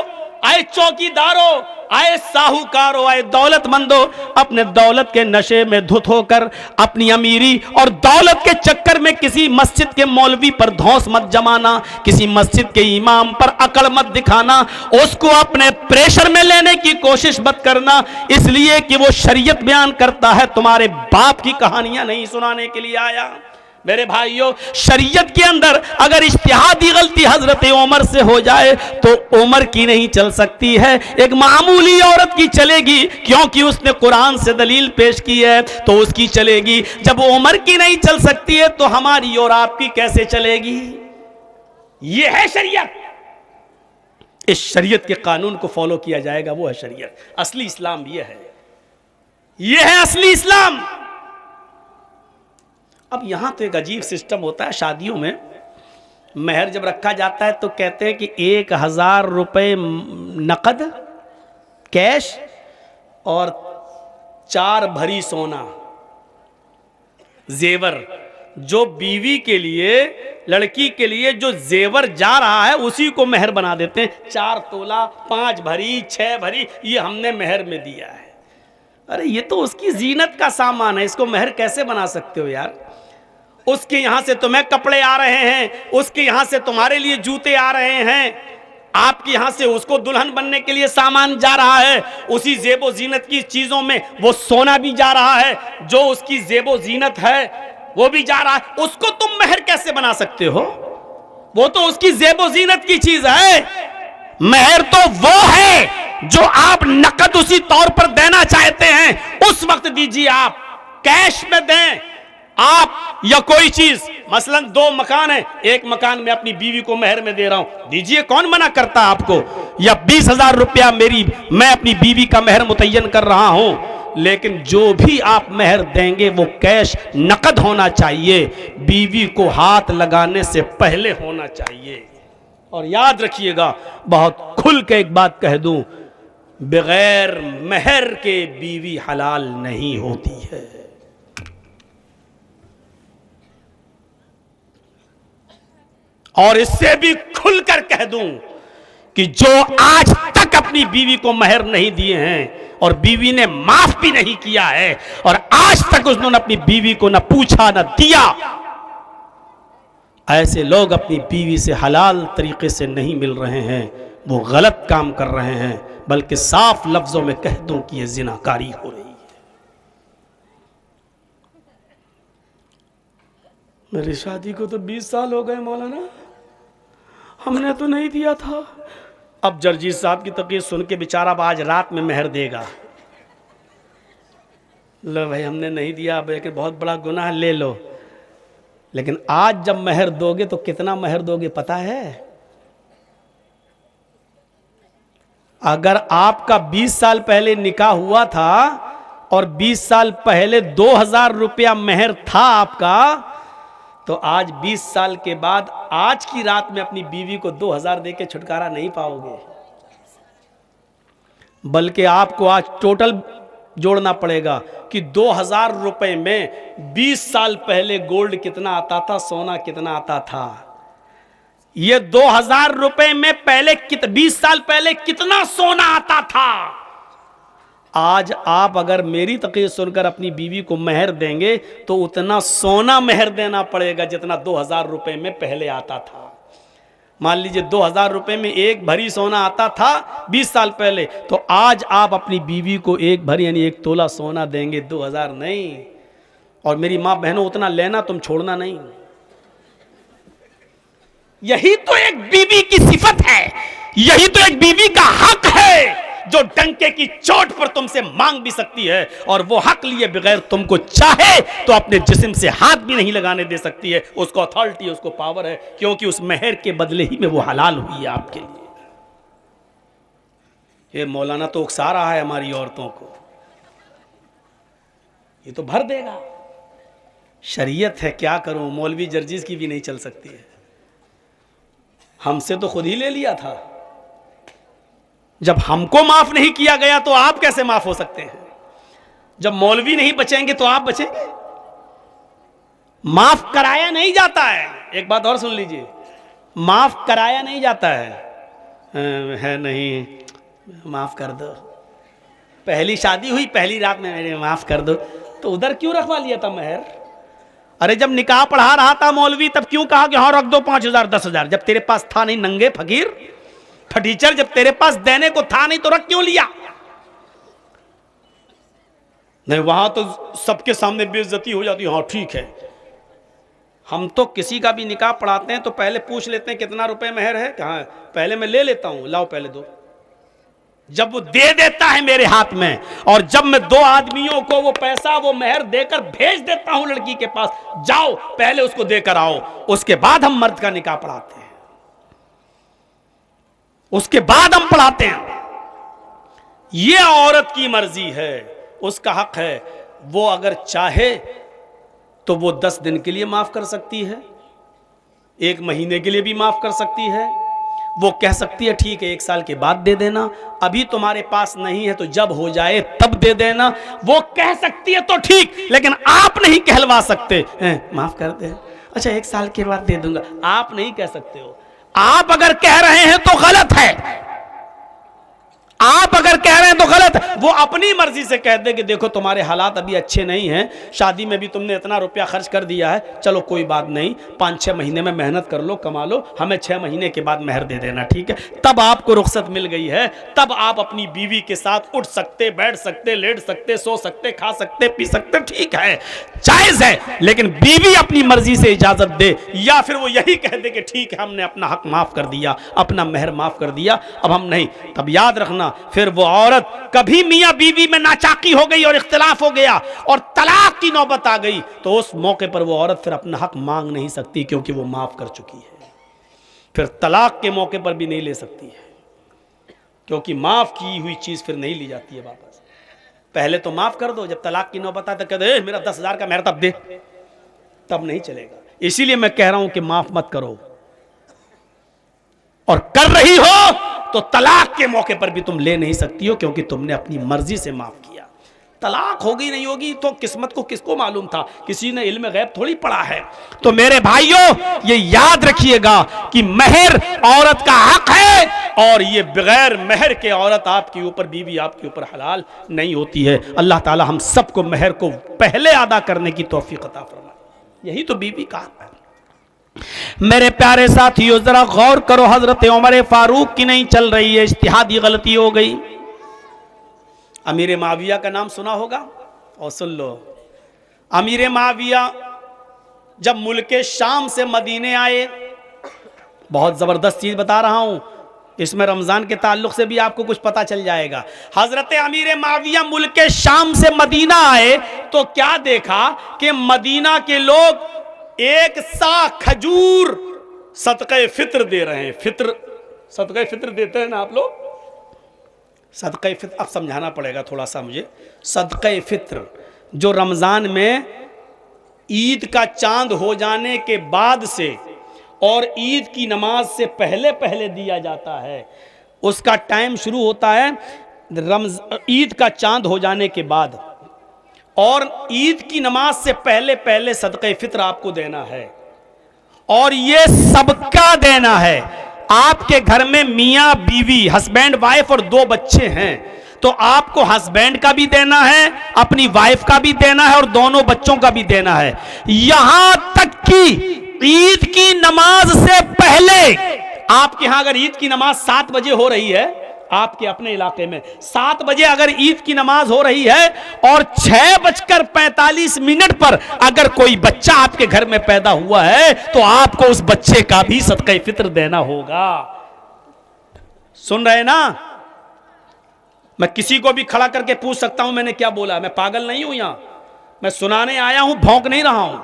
आए चौकीदारों, आए साहूकारों, आए दौलतमंदों, अपने दौलत के नशे में धुत होकर अपनी अमीरी और दौलत के चक्कर में किसी मस्जिद के मौलवी पर धौंस मत जमाना, किसी मस्जिद के इमाम पर अकड़ मत दिखाना, उसको अपने प्रेशर में लेने की कोशिश मत करना इसलिए कि वो शरीयत बयान करता है, तुम्हारे बाप की कहानियां नहीं सुनाने के लिए आया। मेरे भाइयों, शरीयत के अंदर अगर इज्तिहादी गलती हजरत उमर से हो जाए तो उमर की नहीं चल सकती है, एक मामूली औरत की चलेगी क्योंकि उसने कुरान से दलील पेश की है तो उसकी चलेगी। जब उमर की नहीं चल सकती है तो हमारी और आपकी कैसे चलेगी? यह है शरीयत। इस शरीयत के कानून को फॉलो किया जाएगा, वो है शरीयत। असली इस्लाम यह है, यह है असली इस्लाम। अब यहां तो एक अजीब सिस्टम होता है शादियों में, मेहर जब रखा जाता है तो कहते हैं कि 1000 रुपये नकद कैश और 4 भरी सोना जेवर। जो बीवी के लिए, लड़की के लिए जो जेवर जा रहा है उसी को मेहर बना देते हैं। 4 तोला, 5 भरी, 6 भरी, ये हमने मेहर में दिया है। अरे ये तो उसकी जीनत का सामान है, इसको मेहर कैसे बना सकते हो यार? उसके यहां से तुम्हें कपड़े आ रहे हैं, उसके यहां से तुम्हारे लिए जूते आ रहे हैं, आपके यहां से उसको दुल्हन बनने के लिए सामान जा रहा है, उसी जेबो जीनत की चीजों में वो सोना भी जा रहा है, जो उसकी जेबो जीनत है वो भी जा रहा है। उसको तुम मेहर कैसे बना सकते हो? वो तो उसकी जेबो जीनत की चीज है। मेहर तो वो है जो आप नकद उसी तौर पर देना चाहते हैं, उस वक्त दीजिए। आप कैश में दें आप, या कोई चीज, मसलन 2 मकान है, एक मकान में अपनी बीवी को मेहर में दे रहा हूं, दीजिए, कौन मना करता आपको। या 20,000 रुपया मैं अपनी बीवी का मेहर मुतय्यन कर रहा हूं, लेकिन जो भी आप मेहर देंगे वो कैश नकद होना चाहिए, बीवी को हाथ लगाने से पहले होना चाहिए। और याद रखिएगा, बहुत खुल के एक बात कह दूं, बगैर मेहर के बीवी हलाल नहीं होती है। और इससे भी खुलकर कह दूं कि जो आज तक अपनी बीवी को मेहर नहीं दिए हैं और बीवी ने माफ भी नहीं किया है और आज तक उन्होंने अपनी बीवी को न पूछा न दिया, ऐसे लोग अपनी बीवी से हलाल तरीके से नहीं मिल रहे हैं, वो गलत काम कर रहे हैं, बल्कि साफ लफ्जों में कह दूं कि यह जिनाकारी हो रही है। मेरी शादी को तो 20 साल हो गए मौलाना, हमने तो नहीं दिया था। अब जर्जीस साहब की तकरीर सुन के बेचारा आज रात में मेहर देगा। लो भाई, हमने नहीं दिया, लेकिन बहुत बड़ा गुनाह, ले लो। लेकिन आज जब मेहर दोगे तो कितना मेहर दोगे पता है? अगर आपका 20 साल पहले निकाह हुआ था और 20 साल पहले 2,000 रुपया मेहर था आपका, तो आज 20 साल के बाद आज की रात में अपनी बीवी को 2,000 देके छुटकारा नहीं पाओगे, बल्कि आपको आज टोटल जोड़ना पड़ेगा कि 2,000 रुपए में 20 साल पहले गोल्ड कितना आता था, सोना कितना आता था। ये 2,000 रुपए में पहले 20 साल पहले कितना सोना आता था। आज आप अगर मेरी तकरीर सुनकर अपनी बीवी को मेहर देंगे तो उतना सोना मेहर देना पड़ेगा जितना 2,000 रुपए में पहले आता था। मान लीजिए 2,000 रुपए में एक भरी सोना आता था 20 साल पहले, तो आज आप अपनी बीवी को एक भरी यानी 1 तोला सोना देंगे, 2,000 नहीं। और मेरी माँ बहनों, उतना लेना, तुम छोड़ना नहीं। यही तो एक बीवी की सिफत है, यही तो एक बीवी का हक है, जो डंके की चोट पर तुमसे मांग भी सकती है और वो हक लिए बगैर तुमको चाहे तो अपने जिस्म से हाथ भी नहीं लगाने दे सकती है। उसको अथॉरिटी, उसको पावर है, क्योंकि उस मेहर के बदले ही में वो हलाल हुई है आपके लिए। ये मौलाना तो उकसा रहा है हमारी औरतों को, ये तो भर देगा। शरीयत है, क्या करूं, मौलवी जर्जीस की भी नहीं चल सकती है। हमसे तो खुद ही ले लिया था। जब हमको माफ नहीं किया गया तो आप कैसे माफ हो सकते हैं? जब मौलवी नहीं बचेंगे तो आप बचेंगे? माफ कराया नहीं जाता है। एक बात और सुन लीजिए, माफ कराया नहीं जाता है नहीं, माफ कर दो, पहली शादी हुई पहली रात में मेरे माफ कर दो, तो उधर क्यों रखवा लिया था मेहर? अरे जब निकाह पढ़ा रहा था मौलवी तब क्यों कहा कि हाँ रख दो 5,000 10,000? जब तेरे पास था नहीं, नंगे फकीर फटीचर, जब तेरे पास देने को था नहीं तो रख क्यों लिया? नहीं, वहां तो सबके सामने बेइज्जती हो जाती। हाँ ठीक है, हम तो किसी का भी निकाह पढ़ाते हैं तो पहले पूछ लेते हैं कितना रुपए मेहर है, कहाँ है, पहले मैं ले लेता हूं, लाओ पहले दो। जब वो दे देता है मेरे हाथ में और जब मैं 2 आदमियों को वो पैसा वो मेहर देकर भेज देता हूं लड़की के पास, जाओ पहले उसको देकर आओ, उसके बाद हम मर्द का निकाह पढ़ाते हैं, उसके बाद हम पढ़ाते हैं। ये औरत की मर्जी है, उसका हक है। वो अगर चाहे तो वो 10 दिन के लिए माफ कर सकती है, 1 महीने के लिए भी माफ कर सकती है। वो कह सकती है ठीक है 1 साल के बाद दे देना, अभी तुम्हारे पास नहीं है तो जब हो जाए तब दे देना। वो कह सकती है तो ठीक, लेकिन आप नहीं कहलवा सकते माफ कर दे, अच्छा 1 साल के बाद दे दूंगा, आप नहीं कह सकते हो। आप अगर कह रहे हैं तो गलत है, आप अगर कह रहे हैं तो गलत, वो अपनी मर्जी से कह दे कि देखो तुम्हारे हालात अभी अच्छे नहीं हैं, शादी में भी तुमने इतना रुपया खर्च कर दिया है, चलो कोई बात नहीं, 5-6 महीने में मेहनत कर लो, कमा लो, हमें 6 महीने के बाद मेहर दे देना, ठीक है। तब आपको रुख्सत मिल गई है, तब आप अपनी बीवी के साथ उठ सकते, बैठ सकते, लेट सकते, सो सकते, खा सकते, पी सकते, ठीक है, जायज है। लेकिन बीवी अपनी मर्जी से इजाजत दे, या फिर वो यही कह दे कि ठीक है हमने अपना हक माफ कर दिया, अपना मेहर माफ कर दिया, अब हम नहीं, तब याद रखना फिर वो औरत कभी मियां बीवी में नाचाकी हो गई और इख्तिलाफ हो गया और तलाक की नौबत आ गई, तो उस मौके पर वो औरत फिर अपना हक मांग नहीं सकती, क्योंकि वो माफ कर चुकी है। फिर तलाक के मौके पर भी नहीं ले सकती है, क्योंकि माफ की हुई चीज फिर नहीं ली जाती है वापस। पहले तो माफ कर दो, जब तलाक की नौबत आए तो कह दे मेरा 10,000 का मेहर तब दे, तब नहीं चलेगा। इसीलिए मैं कह रहा हूं कि माफ मत करो, और कर रही हो तो तलाक के मौके पर भी तुम ले नहीं सकती हो, क्योंकि तुमने अपनी मर्जी से माफ किया। तलाक होगी नहीं होगी तो किस्मत को किसको मालूम था, किसी ने इल्म गैब थोड़ी पढ़ा है। तो मेरे भाइयों ये याद रखिएगा कि मेहर औरत का हक है, और ये बगैर मेहर के औरत आपके ऊपर, बीवी आपके ऊपर हलाल नहीं होती है। अल्लाह ताला हम सबको मेहर को पहले अदा करने की तौफीक अता फरमाए, यही तो बीवी का हक है। मेरे प्यारे साथियों जरा गौर करो, हजरत उमर फारूक की नहीं चल रही है, इज्तिहादी गलती हो गई। अमीर माविया का नाम सुना होगा, और सुन लो, अमीर माविया जब मुल्के शाम से मदीने आए, बहुत जबरदस्त चीज बता रहा हूं, इसमें रमजान के ताल्लुक से भी आपको कुछ पता चल जाएगा। हजरत अमीर माविया मुल्के शाम से मदीना आए तो क्या देखा कि मदीना के लोग एक सा खजूर सदक़े फित्र दे रहे हैं। फित्र, सदक़े फित्र देते हैं ना आप लोग, सदक़े फित्र अब समझाना पड़ेगा थोड़ा सा मुझे। सदक़े फित्र जो रमज़ान में ईद का चांद हो जाने के बाद से और ईद की नमाज से पहले पहले दिया जाता है, उसका टाइम शुरू होता है ईद का चांद हो जाने के बाद, और ईद की नमाज से पहले पहले सदक़े फित्र आपको देना है, और ये सबका देना है। आपके घर में मियाँ बीवी, हस्बैंड वाइफ और 2 बच्चे हैं, तो आपको हस्बैंड का भी देना है, अपनी वाइफ का भी देना है, और दोनों बच्चों का भी देना है। यहां तक कि ईद की नमाज से पहले, आपके यहां अगर ईद की नमाज 7 बजे हो रही है, आपके अपने इलाके में 7 बजे अगर ईद की नमाज हो रही है और 6:45 पर अगर कोई बच्चा आपके घर में पैदा हुआ है, तो आपको उस बच्चे का भी सदक़े फित्र देना होगा। सुन रहे ना? मैं किसी को भी खड़ा करके पूछ सकता हूं मैंने क्या बोला, मैं पागल नहीं हूं, यहां मैं सुनाने आया हूं, भौंक नहीं रहा हूं।